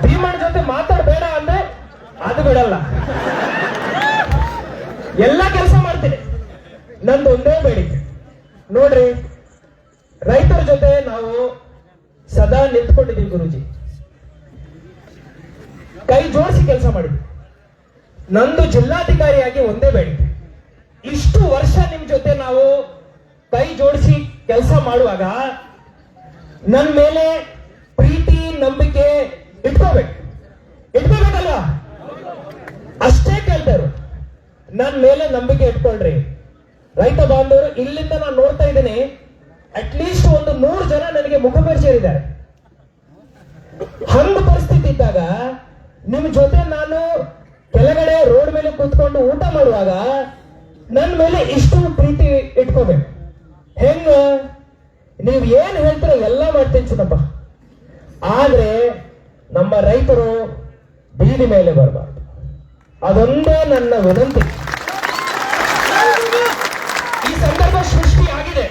ಭೀಮಣ್ಣ ಜೊತೆ ಮಾತಾಡಬೇಡ ಅಂದ್ರೆ ಅದು ಬಿಡಲ್ಲ, ಎಲ್ಲ ಕೆಲಸ ಮಾಡ್ತೀನಿ. ನಂದು ಒಂದೇ ಬೇಡಿಕೆ ನೋಡ್ರಿ, ರೈತರ ಜೊತೆ ನಾವು ಸದಾ ನಿಂತ್ಕೊಂಡಿದ್ದೀವಿ ಗುರುಜಿ, ಕೈ ಜೋಡಿಸಿ ಕೆಲಸ ಮಾಡಿದ್ವಿ. ನಂದು ಜಿಲ್ಲಾಧಿಕಾರಿಯಾಗಿ ಒಂದೇ ಬೇಡಿಕೆ, ಇಷ್ಟು ವರ್ಷ ನಿಮ್ ಜೊತೆ ನಾವು ಕೈ ಜೋಡಿಸಿ ಕೆಲಸ ಮಾಡುವಾಗ ನನ್ನ ಮೇಲೆ ಪ್ರೀತಿ ನಂಬಿಕೆ ಇಟ್ಕೋಬೇಕಲ್ವಾ? ಅಷ್ಟೇ ಕೇಳ್ತಾರು, ನನ್ನ ಮೇಲೆ ನಂಬಿಕೆ ಇಟ್ಕೊಳ್ರಿ. ರೈತ ಬಾಂಧವರು ಇಲ್ಲಿಂದ ನಾನು ನೋಡ್ತಾ ಇದ್ದೀನಿ, ಅಟ್ಲೀಸ್ಟ್ ಒಂದು 100 ಜನ ನನಗೆ ಮುಖಪರಿಚಯರಿದ್ದಾರೆ. ಹಂಗ ಪರಿಸ್ಥಿತಿ ಇದ್ದಾಗ ನಿಮ್ ಜೊತೆ ನಾನು ಕೆಳಗಡೆ ರೋಡ್ ಮೇಲೆ ಕೂತ್ಕೊಂಡು ಊಟ ಮಾಡುವಾಗ ನನ್ನ ಮೇಲೆ ಇಷ್ಟು ಪ್ರೀತಿ ಇಟ್ಕೋಬೇಕು. ಹೆಂಗ ನೀವ್ ಏನ್ ಹೇಳ್ತೀರೋ ಎಲ್ಲ ಮಾಡ್ತೀನಿ ಚಿನ್ನಪ್ಪ, ಆದ್ರೆ ನಮ್ಮ ರೈತರು ಬೀದಿ ಮೇಲೆ ಬರಬಾರ್ದು. ಅದೊಂದೇ ನನ್ನ ವಿನಂತಿ. ಈ ಸಂದರ್ಭ ಸೃಷ್ಟಿ ಆಗಿದೆ,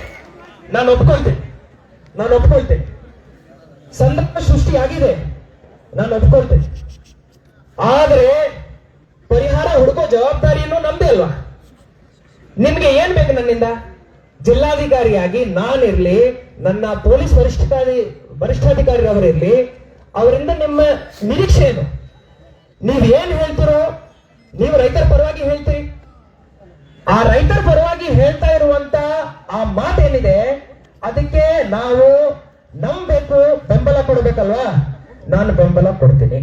ನಾನು ಒಪ್ಕೊಳ್ತೇನೆ. ಸಂದರ್ಭ ಸೃಷ್ಟಿ ಆಗಿದೆ, ನಾನು ಒಪ್ಕೊಳ್ತೇನೆ. ಆದ್ರೆ ಪರಿಹಾರ ಹುಡುಕೋ ಜವಾಬ್ದಾರಿಯನ್ನು ನಮ್ದೇ ಅಲ್ವಾ? ನಿಮ್ಗೆ ಏನ್ ಬೇಕು ನನ್ನಿಂದ? ಜಿಲ್ಲಾಧಿಕಾರಿಯಾಗಿ ನಾನಿರ್ಲಿ, ನನ್ನ ಪೊಲೀಸ್ ವರಿಷ್ಠಾಧಿಕಾರಿರವರಿರ್ಲಿ, ಅವರಿಂದ ನಿಮ್ಮ ನಿರೀಕ್ಷೆ ಏನು? ನೀವ್ ಏನ್ ಹೇಳ್ತಿರೋ, ನೀವು ರೈತರ ಪರವಾಗಿ ಹೇಳ್ತೀರಿ. ಆ ರೈತರ ಪರವಾಗಿ ಹೇಳ್ತಾ ಇರುವಂತ ಆ ಮಾತೇನಿದೆ, ಅದಕ್ಕೆ ನಾವು ನಂಬೇಕು, ಬೆಂಬಲ ಕೊಡ್ಬೇಕಲ್ವಾ? ನಾನು ಬೆಂಬಲ ಕೊಡ್ತೀನಿ.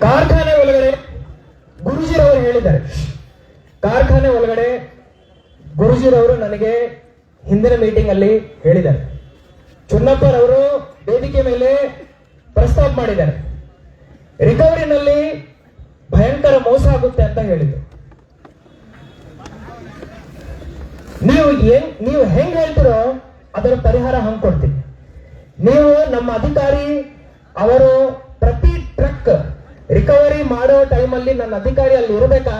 ಕಾರ್ಖಾನೆ ಒಳಗಡೆ ಗುರುಜಿರವರು ಹೇಳಿದ್ದಾರೆ, ಕಾರ್ಖಾನೆ ಒಳಗಡೆ ಗುರುಜಿರವರು ನನಗೆ ಹಿಂದಿನ ಮೀಟಿಂಗ್ ಅಲ್ಲಿ ಹೇಳಿದ್ದಾರೆ, ಚುನ್ನಪ್ಪರವರು ವೇದಿಕೆ ಮೇಲೆ ಪ್ರಸ್ತಾಪ ಮಾಡಿದ್ದಾರೆ, ರಿಕವರಿನಲ್ಲಿ ಭಯಂಕರ ಮೋಸ ಆಗುತ್ತೆ ಅಂತ ಹೇಳಿದ್ರು. ನೀವು ಹೆಂಗ್ ಹೇಳ್ತಿರೋ ಅದರ ಪರಿಹಾರ ಹಂಗ್ ಕೊಡ್ತೀನಿ. ನೀವು ನಮ್ಮ ಅಧಿಕಾರಿ ಅವರು ಪ್ರತಿ ಟ್ರಕ್ ರಿಕವರಿ ಮಾಡೋ ಟೈಮಲ್ಲಿ ನನ್ನ ಅಧಿಕಾರಿ ಅಲ್ಲಿ ಇರಬೇಕಾ,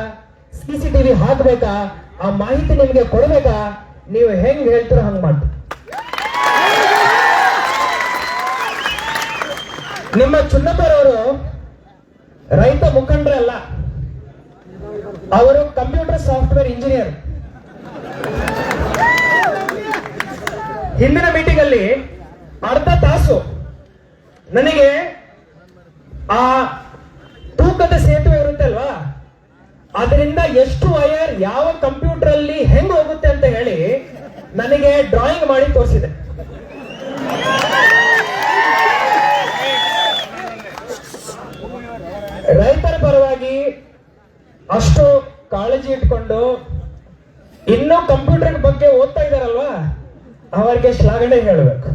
CCTV ಹಾಕ್ಬೇಕಾ, ಆ ಮಾಹಿತಿ ನಿಮ್ಗೆ ಕೊಡ್ಬೇಕಾ? ನೀವು ಹೆಂಗ್ ಹೇಳ್ತಿರೋ ಹಂಗ್ ಮಾಡ್ತೀವಿ. ನಿಮ್ಮ ಚುನ್ನಪ್ಪರವರು ರೈತ ಮುಖಂಡರೇ ಅಲ್ಲ, ಅವರು ಕಂಪ್ಯೂಟರ್ ಸಾಫ್ಟ್ವೇರ್ ಇಂಜಿನಿಯರ್. ಹಿಂದಿನ ಮೀಟಿಂಗ್ ಅಲ್ಲಿ ಅರ್ಧ ತಾಸು ನನಗೆ ಆ ತೂಕದ ಸೇತುವೆ ಇರುತ್ತೆ ಅಲ್ವಾ, ಅದರಿಂದ ಎಷ್ಟು ವೈರ್ ಯಾವ ಕಂಪ್ಯೂಟರ್ ಅಲ್ಲಿ ಹೆಂಗ್ ಹೋಗುತ್ತೆ ಅಂತ ಹೇಳಿ ನನಗೆ ಡ್ರಾಯಿಂಗ್ ಮಾಡಿ ತೋರಿಸಿದೆ. ರೈತರ ಪರವಾಗಿ ಅಷ್ಟು ಕಾಳಜಿ ಇಟ್ಕೊಂಡು ಇನ್ನೂ ಕಂಪ್ಯೂಟರ್ ಬಗ್ಗೆ ಓದ್ತಾ ಇದಾರಲ್ವಾ, ಅವರಿಗೆ ಶ್ಲಾಘನೆ ಹೇಳಬೇಕು.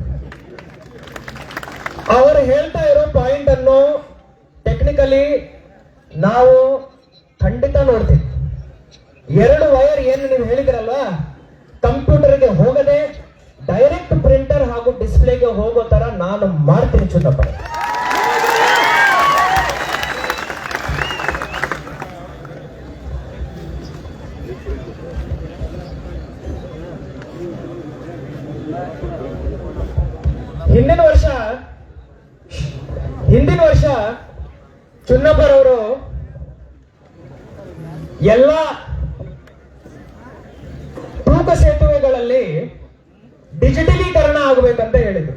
ಅವರು ಹೇಳ್ತಾ ಇರೋ ಪಾಯಿಂಟ್ ಅನ್ನು ಟೆಕ್ನಿಕಲಿ ನಾವು ಖಂಡಿತ ನೋಡ್ತೀವಿ. 2 ವೈರ್ ಏನು ನೀವು ಹೇಳಿದ್ರಲ್ವಾ, ಕಂಪ್ಯೂಟರ್ಗೆ ಹೋಗದೆ ಡೈರೆಕ್ಟ್ ಪ್ರಿಂಟರ್ ಹಾಗೂ ಡಿಸ್ಪ್ಲೇಗೆ ಹೋಗೋ ತರ ನಾನು ಮಾಡ್ತೀನಿ ಚುನ್ನಪ್ಪ. ಹಿಂದಿನ ವರ್ಷ ಚುನ್ನಪ್ಪರವರು ಎಲ್ಲ ತೂಕ ಸೇತುವೆಗಳಲ್ಲಿ ಡಿಜಿಟಲೀಕರಣ ಆಗಬೇಕಂತ ಹೇಳಿದ್ರು.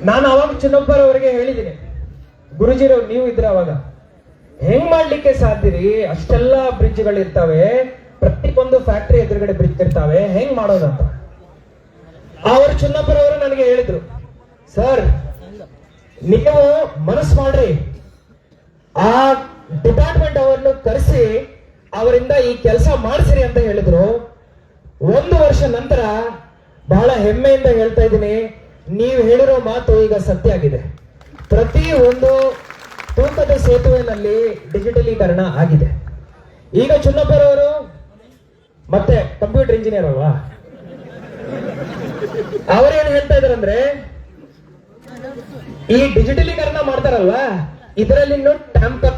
ನಾನು ಅವಾಗ ಚುನ್ನಪ್ಪರವರಿಗೆ ಹೇಳಿದ್ದೀನಿ, ಗುರುಜಿರವ್ರು ನೀವು ಇದ್ರೆ ಅವಾಗ ಹೆಂಗ್ ಮಾಡ್ಲಿಕ್ಕೆ ಸಾಧ್ಯರಿ? ಅಷ್ಟೆಲ್ಲ ಬ್ರಿಡ್ಜ್ಗಳು ಇರ್ತಾವೆ, ಪ್ರತಿಯೊಂದು ಫ್ಯಾಕ್ಟರಿ ಎದುರುಗಡೆ ಬ್ರಿಡ್ಜ್ ಇರ್ತಾವೆ, ಹೆಂಗ್ ಮಾಡೋದಂತ. ಅವರು ಚುನ್ನಪ್ಪರವರು ನನಗೆ ಹೇಳಿದ್ರು, ಸರ್ ನೀವು ಮನಸ್ಸು ಮಾಡ್ರಿ, ಆ ಡಿಪಾರ್ಟ್ಮೆಂಟ್ ಅವರನ್ನು ಕರೆಸಿ ಅವರಿಂದ ಈ ಕೆಲಸ ಮಾಡಿಸಿರಿ ಅಂತ ಹೇಳಿದ್ರು. 1 ವರ್ಷ ನಂತರ ಬಹಳ ಹೆಮ್ಮೆಯಿಂದ ಹೇಳ್ತಾ ಇದ್ದೀನಿ, ನೀವು ಹೇಳಿರೋ ಮಾತು ಈಗ ಸತ್ಯ ಆಗಿದೆ. ಪ್ರತಿ ಒಂದು ತೂಕದ ಸೇತುವೆನಲ್ಲಿ ಡಿಜಿಟಲೀಕರಣ ಆಗಿದೆ. ಈಗ ಚುನ್ನಪ್ಪರವರು ಮತ್ತೆ ಕಂಪ್ಯೂಟರ್ ಇಂಜಿನಿಯರ್ ಅಲ್ವಾ, ಅವರೇನು ಹೇಳ್ತಾ ಇದಾರಂದ್ರೆ, ಈ ಡಿಜಿಟಲೀಕರಣ ಮಾಡ್ತಾರಲ್ವಾ, ಇದರಲ್ಲಿ ಇನ್ನು ಟ್ಯಾಂಪರ್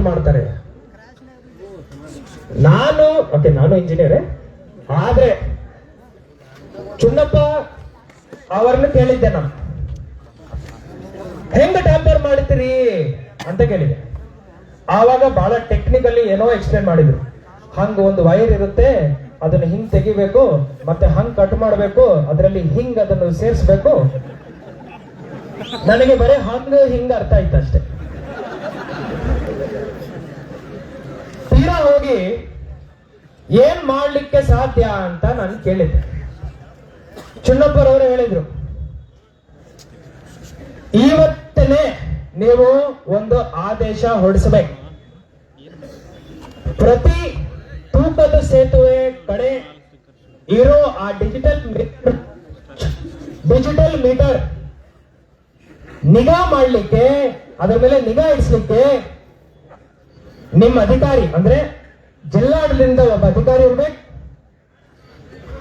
ಮಾಡ್ತಾರೆ. ನಾನು ಇಂಜಿನಿಯರ್, ಆದ್ರೆ ಚುನ್ನಪ್ಪ ಅವರನ್ನು ಕೇಳಿದ್ದೆ, ನಾನು ಹೆಂಗ ಟ್ಯಾಂಪರ್ ಮಾಡ್ತೀರಿ ಅಂತ ಕೇಳಿದೆ. ಆವಾಗ ಬಹಳ ಟೆಕ್ನಿಕಲಿ ಏನೋ ಎಕ್ಸ್ಪ್ಲೇನ್ ಮಾಡಿದ್ರು. ಹಂಗ ಒಂದು ವೈರ್ ಇರುತ್ತೆ, ಅದನ್ನು ಹಿಂಗ್ ತೆಗಿಬೇಕು, ಮತ್ತೆ ಹಂಗ್ ಕಟ್ ಮಾಡಬೇಕು, ಅದರಲ್ಲಿ ಹಿಂಗ್ ಅದನ್ನು ಸೇರಿಸಬೇಕು. ನನಗೆ ಬರೀ ಹಿಂಗ ಅರ್ಥ ಆಯ್ತು ಅಷ್ಟೇ. ತೀರಾ ಹೋಗಿ ಏನ್ ಮಾಡ್ಲಿಕ್ಕೆ ಸಾಧ್ಯ ಅಂತ ನಾನು ಕೇಳಿದ್ದೆ. ಚುನ್ನಪ್ಪರವರು ಹೇಳಿದ್ರು, ಇವತ್ತನೇ ನೀವು ಒಂದು ಆದೇಶ ಹೊರಡಿಸಬೇಕು. ಪ್ರತಿ ತೂಕದ ಸೇತುವೆ ಕಡೆ ಇರೋ ಆ ಡಿಜಿಟಲ್ ಮೀಟರ್ ನಿಗಾ ಮಾಡಲಿಕ್ಕೆ, ಅದರ ಮೇಲೆ ನಿಗಾ ಇಡಿಸ್ಲಿಕ್ಕೆ ನಿಮ್ಮ ಅಧಿಕಾರಿ ಅಂದ್ರೆ ಜಿಲ್ಲಾಡಳಿತದಿಂದ ಒಬ್ಬ ಅಧಿಕಾರಿ ಇರ್ಬೇಕು,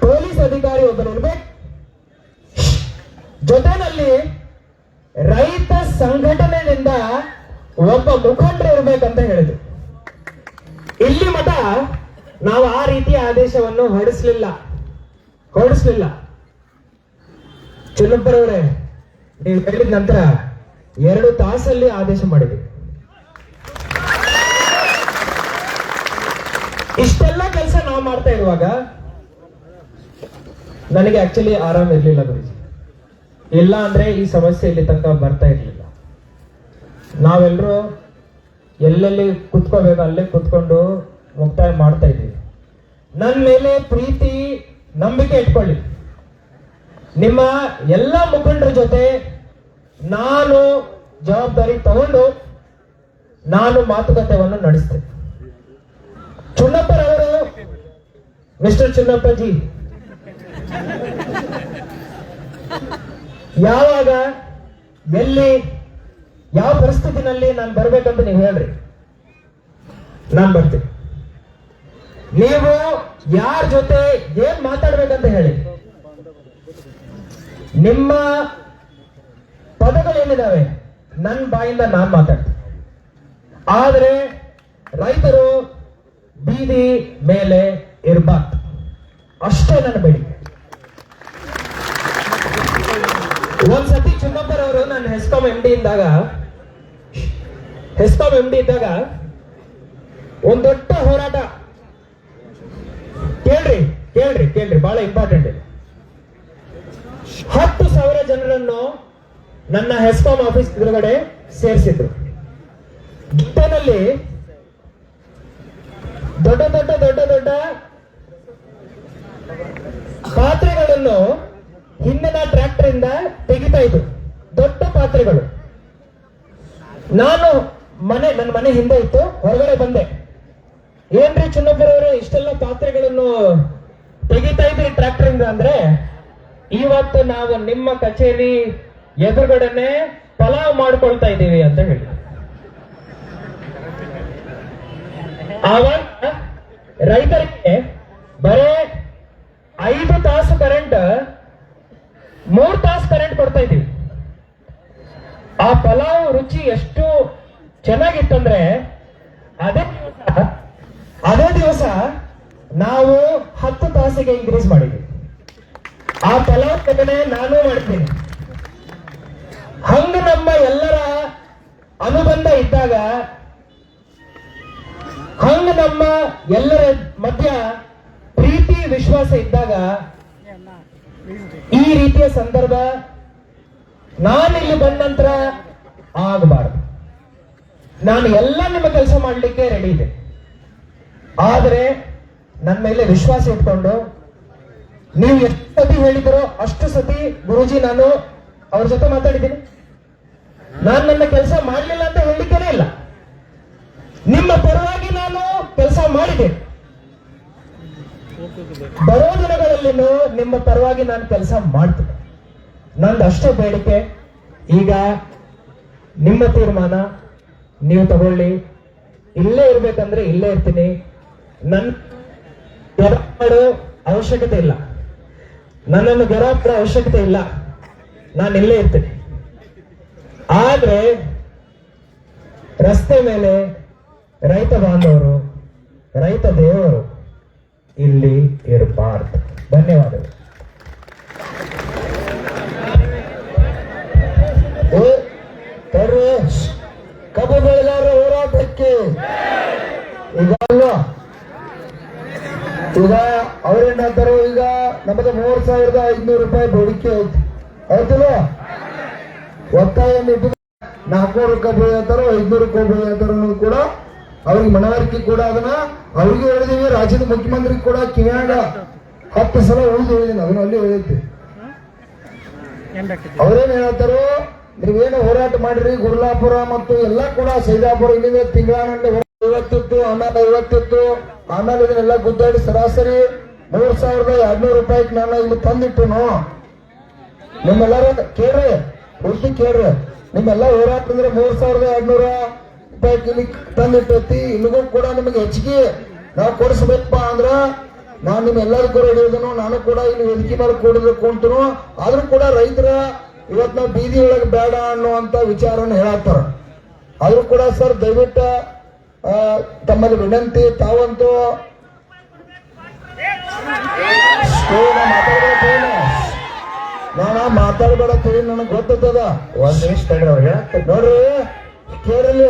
ಪೊಲೀಸ್ ಅಧಿಕಾರಿ ಒಬ್ಬರು ಇರ್ಬೇಕು, ಜೊತೆನಲ್ಲಿ ರೈತ ಸಂಘಟನೆಯಿಂದ ಒಬ್ಬ ಮುಖಂಡರು ಇರ್ಬೇಕಂತ ಹೇಳಿದ್ರು. ಇಲ್ಲಿ ಮಠ ನಾವು ಆ ರೀತಿಯ ಆದೇಶವನ್ನು ಹೊರಡಿಸ್ಲಿಲ್ಲ. ಚುನ್ನಪ್ಪರವರೇ, ನೀವು ಹೇಳಿದ ನಂತರ 2 ತಾಸಲ್ಲಿ ಆದೇಶ ಮಾಡಿದ್ವಿ. ಇಷ್ಟೆಲ್ಲ ಕೆಲಸ ನಾವು ಮಾಡ್ತಾ ಇರುವಾಗ ನನಗೆ ಆಕ್ಚುಲಿ ಆರಾಮ್ ಇರ್ಲಿಲ್ಲ ಗುರುಜಿ. ಇಲ್ಲ ಅಂದ್ರೆ ಈ ಸಮಸ್ಯೆ ಇಲ್ಲಿ ತನಕ ಬರ್ತಾ ಇರ್ಲಿಲ್ಲ. ನಾವೆಲ್ಲರೂ ಎಲ್ಲೆಲ್ಲಿ ಕುತ್ಕೋಬೇಕು ಅಲ್ಲೇ ಕುತ್ಕೊಂಡು ಮುಕ್ತಾಯ ಮಾಡ್ತಾ ಇದ್ದೀವಿ. ನನ್ನ ಮೇಲೆ ಪ್ರೀತಿ ನಂಬಿಕೆ ಇಟ್ಕೊಳ್ಳಿ. ನಿಮ್ಮ ಎಲ್ಲ ಮುಖಂಡರ ಜೊತೆ ನಾನು ಜವಾಬ್ದಾರಿ ತಗೊಂಡು ನಾನು ಮಾತುಕತೆಯನ್ನು ನಡೆಸ್ತೇನೆ. ಚುನ್ನಪ್ಪರವರು, ಮಿಸ್ಟರ್ ಚುನ್ನಪ್ಪಜಿ, ಯಾವಾಗ ಎಲ್ಲಿ ಯಾವ ಪರಿಸ್ಥಿತಿನಲ್ಲಿ ನಾನು ಬರ್ಬೇಕಂತ ನೀವು ಹೇಳ್ರಿ, ನಾನು ಬರ್ತೀನಿ. ನೀವು ಯಾರ ಜೊತೆ ಏನ್ ಮಾತಾಡ್ಬೇಕಂತ ಹೇಳಿ. ನಿಮ್ಮ ಪದಗಳೇನಿದಾವೆ ನನ್ನ ಬಾಯಿಂದ ನಾನು ಮಾತಾಡ್ತೀನಿ. ಆದ್ರೆ ರೈತರು ಬೀದಿ ಮೇಲೆ ಇರಬಾರ್ದು, ಅಷ್ಟೇ ನನ್ನ ಬೇಡಿಕೆ. ಒಂದ್ಸತಿ ಚುನ್ನಪ್ಪರವರು ನಾನು ಹೆಸ್ಕಾಂ ಎಂ ಡಿ ಇದ್ದಾಗ ಒಂದ್ ದೊಡ್ಡ ಹೋರಾಟ, ಕೇಳ್ರಿ ಬಹಳ ಇಂಪಾರ್ಟೆಂಟ್ ಇದೆ. 10,000 ಜನರನ್ನು ನನ್ನ ಹೆಸ್ಕಾಂ ಆಫೀಸ್ ಎದುರುಗಡೆ ಸೇರಿಸಿದ್ರು. ಜೊತೆನಲ್ಲಿ ದೊಡ್ಡ ಪಾತ್ರೆಗಳನ್ನು ಹಿಂದಿನ ಟ್ರ್ಯಾಕ್ಟರ್ ಇಂದ ತೆಗಿತಾ ಇದ್ರು, ದೊಡ್ಡ ಪಾತ್ರೆಗಳು. ನಾನು ನನ್ನ ಮನೆ ಹಿಂದೆ ಇತ್ತು, ಹೊರಗಡೆ ಬಂದೆ. ಏನ್ರಿ ಚುನ್ನಪ್ಪರವರು ಇಷ್ಟೆಲ್ಲ ಪಾತ್ರೆಗಳನ್ನು ತೆಗಿತಾ ಇದ್ರಿ ಟ್ರ್ಯಾಕ್ಟರ್ ಇಂದ ಅಂದ್ರೆ, ಇವತ್ತು ನಾವು ನಿಮ್ಮ ಕಚೇರಿ ಎದುರುಗಡೆನೆ ಪಲಾವ್ ಮಾಡ್ಕೊಳ್ತಾ ಇದ್ದೀವಿ ಅಂತ ಹೇಳಿ. ಆವಾಗ ರೈತರಿಗೆ ಬರೇ 5 ತಾಸು ಕರೆಂಟ್, 3 ತಾಸು ಕರೆಂಟ್ ಕೊಡ್ತಾ ಇದ್ದೀವಿ. ಆ ಪಲಾವ್ ರುಚಿ ಎಷ್ಟು ಚೆನ್ನಾಗಿತ್ತಂದ್ರೆ ಅದೇ ದಿವಸ ನಾವು 10 ತಾಸಿಗೆ ಇನ್ಕ್ರೀಸ್ ಮಾಡಿದ್ವಿ. ಆ ಪಲಾವ್ ತೆಗಣೆ ನಾನು ಮಾಡ್ತೀನಿ. ಹಂಗ ನಮ್ಮ ಎಲ್ಲರ ಅನುಬಂಧ ಇದ್ದಾಗ, ಹಂಗ ನಮ್ಮ ಎಲ್ಲರ ಮಧ್ಯ ಪ್ರೀತಿ ವಿಶ್ವಾಸ ಇದ್ದಾಗ ಈ ರೀತಿಯ ಸಂದರ್ಭ ನಾನಿಲ್ಲಿ ಬಂದ ನಂತರ ಆಗಬಾರದು. ನಾನು ಎಲ್ಲ ನಿಮ್ಮ ಕೆಲಸ ಮಾಡಲಿಕ್ಕೆ ರೆಡಿ ಇದೆ. ಆದರೆ ನನ್ನ ಮೇಲೆ ವಿಶ್ವಾಸ ಇಟ್ಕೊಂಡು ನೀವು ಎಷ್ಟು ಸತಿ ಹೇಳಿದಿರೋ ಅಷ್ಟು ಸತಿ ಗುರುಜಿ ನಾನು ಅವ್ರ ಜೊತೆ ಮಾತಾಡಿದ್ದೀನಿ. ನಾನು ನನ್ನ ಕೆಲಸ ಮಾಡಲಿಲ್ಲ ಅಂತ ಹೇಳಲಿಕ್ಕೇನೆ ಇಲ್ಲ. ನಿಮ್ಮ ಪರವಾಗಿ ನಾನು ಕೆಲಸ ಮಾಡಿದ್ದೇನೆ. ಬರೋ ದಿನಗಳಲ್ಲಿನೂ ನಿಮ್ಮ ಪರವಾಗಿ ನಾನು ಕೆಲಸ ಮಾಡ್ತೀನಿ. ನಂದು ಅಷ್ಟೇ ಬೇಡಿಕೆ. ಈಗ ನಿಮ್ಮ ತೀರ್ಮಾನ ನೀವು ತಗೊಳ್ಳಿ. ಇಲ್ಲೇ ಇರ್ಬೇಕಂದ್ರೆ ಇಲ್ಲೇ ಇರ್ತೀನಿ. ನನ್ನ ಮಾಡೋ ಅವಶ್ಯಕತೆ ಇಲ್ಲ, ನನ್ನನ್ನು ಗರಾಪಡೋ ಅವಶ್ಯಕತೆ ಇಲ್ಲ. ನಾನು ಇಲ್ಲೇ ಇರ್ತೀನಿ. ಆದ್ರೆ ರಸ್ತೆ ಮೇಲೆ ರೈತ ಬಾಂಧವರು, ರೈತ ದೇವರು ಇಲ್ಲಿ ಇರಬಾರ್ದು. ಧನ್ಯವಾದಗಳು. ಕಬ್ಬು ಬೆಳೆಗಾರರ ಹೋರಾಟಕ್ಕೆ ಈಗ ಅವ್ರೇನಾದ್ರು ಈಗ ನಮಗೆ 3,500 ರೂಪಾಯಿ ಬೇಡಿಕೆ ಐತಿ, ಹೌದಿಲ್ಲ? ಒತ್ತಾಯ 400 ಕಬ್ಬು ಬೆಳೆಯತ್ತಾರೋ 500 ಕಬ್ಬು ಬೆಳೆಯತ್ತಾರ ಕೂಡ ಅವ್ರಿಗೆ ಮನವರಿಕೆ ಕೂಡ ಅದನ್ನ ಅವ್ರಿಗೆ ಹೇಳಿದೀವಿ. ರಾಜ್ಯದ ಮುಖ್ಯಮಂತ್ರಿ ಕೂಡ ಕಿವ್ಯಾಗ 10 ಸಲ ಹೇಳಿದೀನಿ, ಅದನ್ನ ಅಲ್ಲಿ ಹೇಳಿದ್ದೆ. ಅವ್ರೇನ್ ಹೇಳ್ತಾರೋ, ನೀವೇನು ಹೋರಾಟ ಮಾಡಿರಿ ಗುರ್ಲಾಪುರ ಮತ್ತು ಎಲ್ಲ ಕೂಡ ಸೈದಾಪುರ ಇಲ್ಲಿಂದ ತಿಂಗಳಾನಂದ 50 ಆಮೇಲೆ 50, ಆಮೇಲೆ ಇದನ್ನೆಲ್ಲ ಗುದ್ದಾಡಿ ಸರಾಸರಿ 3,200 ರೂಪಾಯಿಗೆ ನಾನು ಇಲ್ಲಿ ತಂದಿಟ್ಟುನು. ನಿಮ್ಮೆಲ್ಲರೂ ಕೇಳ್ರಿ, ಪೂರ್ತಿ ಕೇಳ್ರಿ. ನಿಮ್ಮೆಲ್ಲ ಹೋರಾಟ ಅಂದ್ರೆ 3,200 ರೂಪಾಯಿ ಇಲ್ಲಿ ತಂದಿಟ್ಟೈತಿ. ಇನ್ನೂ ಕೂಡ ನಿಮಗೆ ಹೆಚ್ಚಿಗೆ ನಾವು ಕೊಡಿಸ್ಬೇಕಪ್ಪ ಅಂದ್ರ ನಾನು ನಿಮ್ಮೆಲ್ಲರಿಗೂ ಹೇಳಿದನು. ನಾನು ಕೂಡ ಇಲ್ಲಿ ವೇದಿಕೆ ಮೇಲೆ ಕುಂತನು. ಆದ್ರೂ ಕೂಡ ರೈತರ ಇವತ್ತು ನಾವು ಬೀದಿ ಒಳಗೆ ಬೇಡ ಅನ್ನುವಂತ ವಿಚಾರವನ್ನು ಹೇಳತ್ತಾರ. ಆದ್ರೂ ಕೂಡ ಸರ್ ದಯವಿಟ್ಟು ತಮ್ಮಲ್ಲಿ ವಿನಂತಿ, ತಾವಂತೂ ಮಾತಾಡಬೇಡ ತಿಳಿ ನನಗೆ ಗೊತ್ತದ. ಒಂದ್ ನಿಮಿಷ ತಡ್ರಿ ಅವ್ರಿಗೆ. ನೋಡ್ರಿ ಕೇಳಿಲ್ಲ,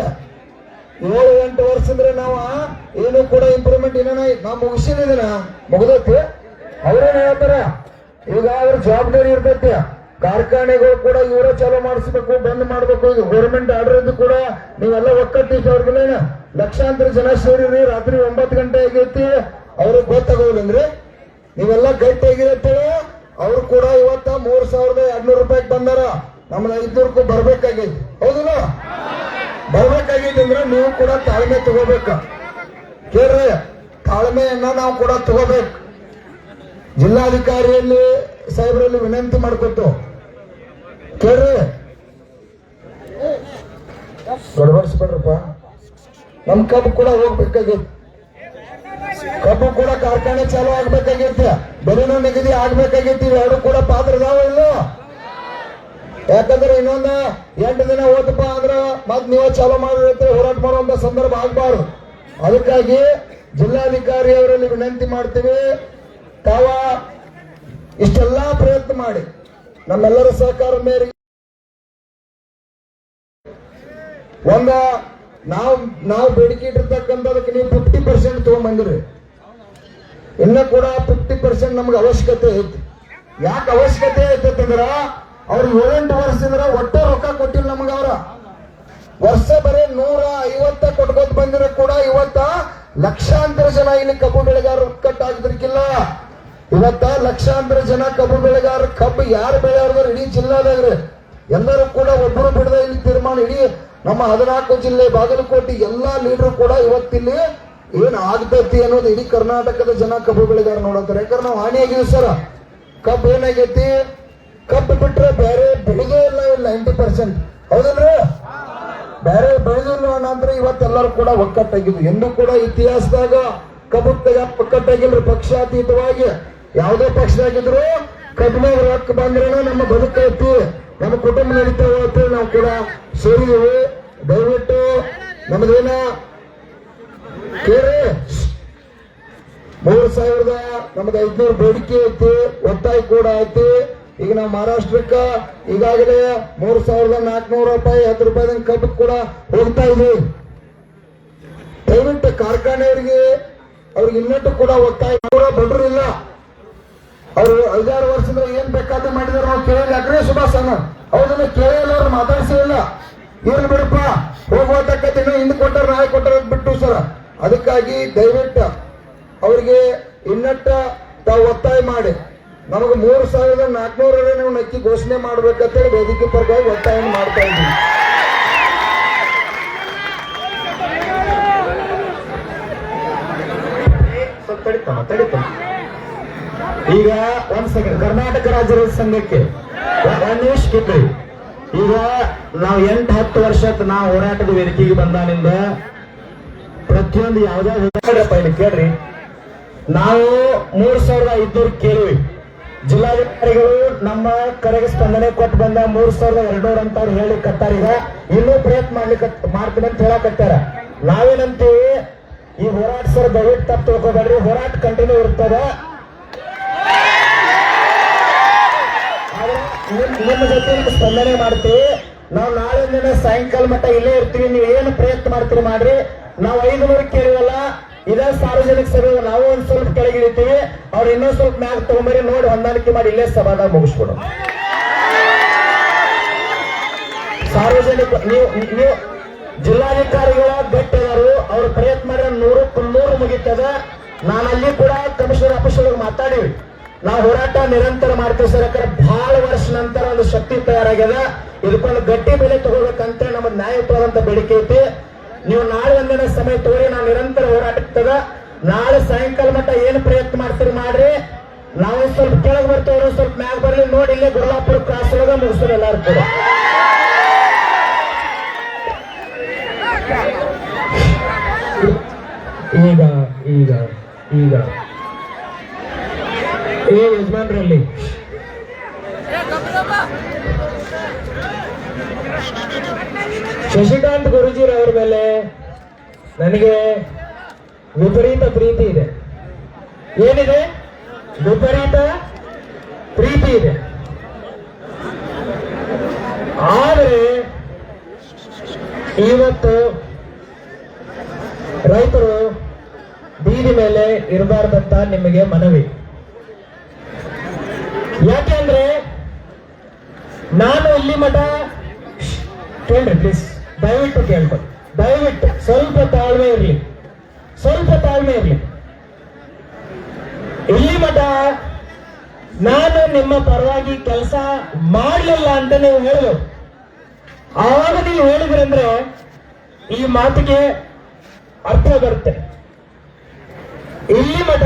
7-8 ವರ್ಷ ನಾವು ಏನು ಕೂಡ ಇಂಪ್ರೂವ್ಮೆಂಟ್ ಏನ ನಾವು ಮುಗಿಸಿದಿನ ಮುಗ್ದೈತಿ. ಅವ್ರೇನ್ ಹೇಳ್ತಾರ, ಈಗ ಅವ್ರ ಜವಾಬ್ದಾರಿ ಇರ್ತೈತಿ. ಕಾರ್ಖಾನೆಗಳು ಕೂಡ ಇವರೇ ಚಾಲೂ ಮಾಡಿಸ್ಬೇಕು, ಬಂದ್ ಮಾಡ್ಬೇಕು. ಈಗ ಗೌರ್ಮೆಂಟ್ ಆರ್ಡರ್ ಇದ್ದು ಕೂಡ ನೀವೆಲ್ಲ ಒಕ್ಕಟ್ಟಿಸಿ ಅವ್ರಿಗೆಲ್ಲ ಲಕ್ಷಾಂತರ ಜನ ಸೇರಿರಿ. ರಾತ್ರಿ 9 ಗಂಟೆ ಆಗೈತಿ, ಅವ್ರಿಗೆ ಗೊತ್ತಾಗೋದ್ರಿ. ನೀವೆಲ್ಲ ಗಟ್ಟಿ ಆಗಿರತ್ತೇಳಿ ಅವ್ರು ಕೂಡ ಇವತ್ತ 3200 ರೂಪಾಯಿಗೆ ಬಂದಾರ. ನಮ್ದು 500 ಬರ್ಬೇಕಾಗೈತಿ. ಹೌದಿಲ್ಲ? ಬರ್ಬೇಕಾಗೈತಿ ಅಂದ್ರೆ ನೀವು ಕೂಡ ತಾಳ್ಮೆ ತಗೋಬೇಕ. ಕೇಳ್ರಿ, ತಾಳ್ಮೆಯನ್ನ ನಾವು ಕೂಡ ತಗೋಬೇಕು. ಜಿಲ್ಲಾಧಿಕಾರಿಯಲ್ಲಿ ಸಾಹೇಬರಲ್ಲಿ ವಿನಂತಿ ಮಾಡ್ಕೊತು. ಕೇಳ್ರಿ, ಗಡಬಡಿಸ್ಬೇಡ್ರಪ್ಪ. ನಮ್ ಕಬ್ಬು ಕೂಡ ಹೋಗ್ಬೇಕಾಗೈತಿ. ಕಬ್ಬು ಕೂಡ ಕಾರ್ಖಾನೆ ಚಾಲೂ ಆಗ್ಬೇಕಾಗೈತಿ. ಬೆಲೆನೂ ನಿಗದಿ ಆಗ್ಬೇಕಾಗೈತಿ. ಎರಡು ಕೂಡ ಪಾತ್ರ ಇದಾವ ಇಲ್ಲ? ಯಾಕಂದ್ರೆ ಇನ್ನೊಂದು 8 ದಿನ ಹೋತಪ್ಪ ಅಂದ್ರ ಮತ್ ನೀವೇ ಚಾಲೂ ಮಾಡಿರುತ್ತೆ, ಹೋರಾಟ ಮಾಡುವಂತ ಸಂದರ್ಭ ಆಗ್ಬಾರ್ದು. ಅದಕ್ಕಾಗಿ ಜಿಲ್ಲಾಧಿಕಾರಿ ಅವರಲ್ಲಿ ವಿನಂತಿ ಮಾಡ್ತೀವಿ, ತಾವ ಇಷ್ಟೆಲ್ಲಾ ಪ್ರಯತ್ನ ಮಾಡಿ ನಮ್ಮೆಲ್ಲರ ಸಹಕಾರ ಮೇರೆಗೆ ನಾವು ಬೇಡಿಕೆ ಇಟ್ಟಿರ್ತಕ್ಕಂಥದಕ್ಕೆ ನೀವು 50% ತಗೊಂಡ್ಬಂದಿರಿ. ಇನ್ನ ಕೂಡ 50% ನಮ್ಗೆ ಅವಶ್ಯಕತೆ ಐತಿ. ಯಾಕೆ ಅವಶ್ಯಕತೆ ಐತಂದ್ರ ಅವ್ರು 7-8 ವರ್ಷದಿಂದ ಒಟ್ಟೆ ರೊಕ್ಕ ಕೊಟ್ಟಿಲ್ಲ ನಮ್ಗ. ಅವ್ರ ವರ್ಷ ಬರೀ 150 ಕೊಟ್ಕೋತ ಬಂದಿರ ಕೂಡ ಇವತ್ತ ಲಕ್ಷಾಂತರ ಜನ ಇಲ್ಲಿ ಕಬ್ಬು ಬೆಳೆಗಾರರು ಕಟ್ಟಾಗಿದ್ರಕ್ಕಿಲ್ಲ. ಇವತ್ತ ಲಕ್ಷಾಂತರ ಜನ ಕಬ್ಬು ಬೆಳೆಗಾರ ಕಬ್ಬು ಯಾರು ಬೆಳೆಯಾರ್ದಾರ ಇಡೀ ಜಿಲ್ಲಾದಾಗ್ರಿ ಎಲ್ಲರೂ ಕೂಡ ಒಬ್ಬರು ಬಿಡದ ಇಲ್ಲಿ ತೀರ್ಮಾನ. ಇಡೀ ನಮ್ಮ 14 ಜಿಲ್ಲೆ ಬಾಗಲಕೋಟೆ ಎಲ್ಲಾ ಲೀಡರ್ ಕೂಡ ಇವತ್ತಿಲ್ಲಿ ಏನ್ ಆಗ್ತೈತಿ ಅನ್ನೋದು ಇಡೀ ಕರ್ನಾಟಕದ ಜನ ಕಬ್ಬು ಬೆಳೆಗಾರ ನೋಡಂತಾರೆ. ಯಾಕಂದ್ರೆ ನಾವು ಹಾನಿಯಾಗಿವಿ ಸರ್. ಕಬ್ಬು ಏನಾಗೈತಿ, ಕಬ್ಬು ಬಿಟ್ರೆ ಬೇರೆ ಬೆಳೆದೇ ಇಲ್ಲ 90%. ಹೌದಲ್ರಿ? ಬೇರೆ ಬೆಳೆದಿಲ್ಲ ಅನ್ನಂದ್ರೆ ಇವತ್ತೆಲ್ಲರೂ ಕೂಡ ಒಕ್ಕಟ್ಟಾಗಿದ್ವಿ. ಎಂದೂ ಕೂಡ ಇತಿಹಾಸದಾಗ ಕಬ್ಬು ಒಕ್ಕಟ್ಟಾಗಿಲ್ರಿ. ಪಕ್ಷಾತೀತವಾಗಿ ಯಾವುದೇ ಪಕ್ಷದಾಗಿದ್ರು ಕಬ್ಬಿನಾಗ ರೊಕ್ಕ ಬಂದ್ರೇನ ನಮ್ಮ ಬದುಕೈತಿ, ನಮ್ಮ ಕುಟುಂಬ ನಡೀತಾ ಹೋಗ್ತಿ. ನಾವು ಕೂಡ ಸೇರಿದೀವಿ. ದಯವಿಟ್ಟು ನಮ್ದೇನ ಕೇಳಿ 3000 ನಮ್ದು 500 ಬೇಡಿಕೆ ಐತಿ, ಒತ್ತಾಯ ಕೂಡ ಐತಿ. ಈಗ ನಾವು ಮಹಾರಾಷ್ಟ್ರಕ್ಕ ಈಗಾಗಲೇ 3400 ರೂಪಾಯಿ 10 ರೂಪಾಯಿ ಕಬ್ಬು ಕೂಡ ಹೋಗ್ತಾ ಇದೆ. ದಯವಿಟ್ಟು ಕಾರ್ಖಾನೆಯವರಿಗೆ ಅವ್ರಿಗೆ ಇನ್ನಟ್ಟು ಕೂಡ ಒತ್ತಾಯ ಕೂಡ ಬಡ್ರಿಲ್ಲ. ಅವ್ರು 5-6 ವರ್ಷದಿಂದ ಏನ್ ಬೇಕಾದ್ರೆ ಮಾಡಿದಾರೆ ನಾವು ಕೇಳಿಲ್ಲ. ಯಾಕ್ರೆ ಸುಭಾಷನ ಹೌದನ್ನ ಕೇಳಿಲ್ಲ, ಅವ್ರು ಮಾತಾಡ್ಸಿಲ್ಲ. ಇರ್ಲಿ ಬಿಡಪ್ಪ, ಹೋಗುವಂತಕ್ಕಂಥ ಹಿಂದ್ ಕೊಟ್ಟಾರ ನಾಳೆ ಕೊಟ್ಟಾರ ಬಿಟ್ಟು ಸರ. ಅದಕ್ಕಾಗಿ ದಯವಿಟ್ಟು ಅವ್ರಿಗೆ ಇನ್ನಟ್ಟ ತಾವು ಒತ್ತಾಯ ಮಾಡಿ ನಮಗೆ 3400 ನೀವು ನಕ್ಕಿ ಘೋಷಣೆ ಮಾಡ್ಬೇಕಂತೇಳಿ ವೇದಿಕೆ ಪರವಾಗಿ ಒತ್ತಾಯ ಮಾಡ್ತಾ ಇದ್ದೀವಿ. ಈಗ ಒಂದ್ ಸೆಕೆಂಡ್, ಕರ್ನಾಟಕ ರಾಜ್ಯ ರೈತ ಸಂಘಕ್ಕೆ 1 ನಿಮಿಷ ಕಿತ್ರಿ. ಈಗ ನಾವು 8-10 ವರ್ಷ ನಾವು ಹೋರಾಟದ ವೇದಿಕೆಗೆ ಬಂದಾನಿಂದ ಪ್ರತಿಯೊಂದು ಯಾವುದೇ ಇಲ್ಲಿ ಕೇಳ್ರಿ, ನಾವು 3500 ಕೇಳಿವಿ. ಜಿಲ್ಲಾಧಿಕಾರಿಗಳು ನಮ್ಮ ಕರೆಗೆ ಸ್ಪಂದನೆ ಕೊಟ್ಟು ಬಂದ 3200 ಅಂತ ಅವ್ರು ಹೇಳಿ ಕಟ್ಟಾರ. ಈಗ ಇನ್ನೂ ಪ್ರಯತ್ನ ಮಾಡ್ತೀನಿ ಅಂತ ಹೇಳಕತ್ತಾರ. ನಾವೇನಂತೀವಿ, ಈ ಹೋರಾಟ ಸರ್ ದಯವಿಟ್ಟು ತಪ್ಪು ತಿಳ್ಕೊಬೇಡ್ರಿ, ಹೋರಾಟ ಕಂಟಿನ್ಯೂ ಇರ್ತದ. ನಿಮ್ಮ ಜೊತೆ ಸ್ಪಂದನೆ ಮಾಡ್ತೀವಿ. ನಾವು ನಾಳೆ ದಿನ ಸಾಯಂಕಾಲ ಮಟ್ಟ ಇಲ್ಲೇ ಇರ್ತೀವಿ. ನೀವು ಏನು ಪ್ರಯತ್ನ ಮಾಡ್ತೀರಿ ಮಾಡ್ರಿ. ನಾವು 500 ಕೇಳಿವಲ್ಲ, ಇದೇ ಸಾರ್ವಜನಿಕ ಸಭೆ ನಾವು ಒಂದ್ ಸ್ವಲ್ಪ ಕೆಳಗಿಳಿತೀವಿ. ಅವ್ರು ಇನ್ನೊಂದ್ ಸ್ವಲ್ಪ ಮ್ಯಾಗ ತಗೊಂಬರಿ, ನೋಡಿ ಹೊಂದಾಣಿಕೆ ಮಾಡಿ ಇಲ್ಲೇ ಸಭಾದಾಗ ಮುಗಿಸ್ಬಿಡು. ಸಾರ್ವಜನಿಕ ನೀವು ಜಿಲ್ಲಾಧಿಕಾರಿಗಳ ಗಟ್ಟಿದಾರು, ಅವ್ರ ಪ್ರಯತ್ನ ಮಾಡಿದ್ರೆ 100ಕ್ಕೆ 100 ಮುಗಿತದ. ನಾನು ಅಲ್ಲಿ ಕೂಡ ಕಮಿಷನರ್ ಆಫೀಸ್ ಒಳಗೆ ಮಾತಾಡಿವಿ. ನಾವು ಹೋರಾಟ ನಿರಂತರ ಮಾಡ್ತೀವಿ ಸರ್. ಯಾಕಂದ್ರೆ ಬಹಳ ವರ್ಷ ನಂತರ ಒಂದು ಶಕ್ತಿ ತಯಾರಾಗ್ಯದ. ಇದಕ್ಕೊಂದು ಗಟ್ಟಿ ಬೆಲೆ ತಗೋಬೇಕಂತ ನಮ್ಮ ನ್ಯಾಯಯುತವಾದಂತ ಬೇಡಿಕೆ ಐತಿ. ನೀವು ನಾಳೆ ಒಂದಿನ ಸಮಯ ತಗೋರಿ, ನಾವು ನಿರಂತರ ಹೋರಾಟದ. ನಾಳೆ ಸಾಯಂಕಾಲ ಮಟ್ಟ ಏನು ಪ್ರಯತ್ನ ಮಾಡ್ತೀರಿ ಮಾಡ್ರಿ. ನಾವು ಸ್ವಲ್ಪ ಕೆಳಗೆ ಬರ್ತೇವೆ, ಸ್ವಲ್ಪ ಮ್ಯಾಗ ಬರ್ಲಿ, ನೋಡಿ ಇಲ್ಲೇ ಗುರುಲಾಪುರ ಕ್ರಾಸ್ ಒಳಗ ಮುಗಿಸ್ತಾರೆ ಎಲ್ಲಾರು ಕೂಡ. ಈಗ ಈಗ ಈಗ ಏ ಯಜಮಾನ್ರಲ್ಲಿ ಶಶಿಕಾಂತ್ ಗುರುಜಿರವ್ರ ಮೇಲೆ ನನಗೆ ವಿಪರೀತ ಪ್ರೀತಿ ಇದೆ. ಏನಿದೆ? ವಿಪರೀತ ಪ್ರೀತಿ ಇದೆ. ಆದರೆ ಇವತ್ತು ರೈತರು ಬೀದಿ ಮೇಲೆ ಇರಬಾರ್ದಂತ ನಿಮಗೆ ಮನವಿ. ಯಾಕೆಂದ್ರೆ ನಾನು ಇಲ್ಲಿ ಮಠ ಕೇಳ್ರಿ ಪ್ಲೀಸ್, ದಯವಿಟ್ಟು ಕೇಳ್ಕೊಳ್ಳಿ, ದಯವಿಟ್ಟು ಸ್ವಲ್ಪ ತಾಳ್ಮೆ ಇರಲಿ, ಸ್ವಲ್ಪ ತಾಳ್ಮೆ ಇರಲಿ. ಇಲ್ಲಿ ಮಠ ನಾನು ನಿಮ್ಮ ಪರವಾಗಿ ಕೆಲಸ ಮಾಡಲಿಲ್ಲ ಅಂತ ನೀವು ಹೇಳಬೇಕು. ಆವಾಗ ನೀವು ಹೇಳಿದ್ರಂದ್ರೆ ಈ ಮಾತಿಗೆ ಅರ್ಥ ಬರುತ್ತೆ. ಇಲ್ಲಿ ಮಠ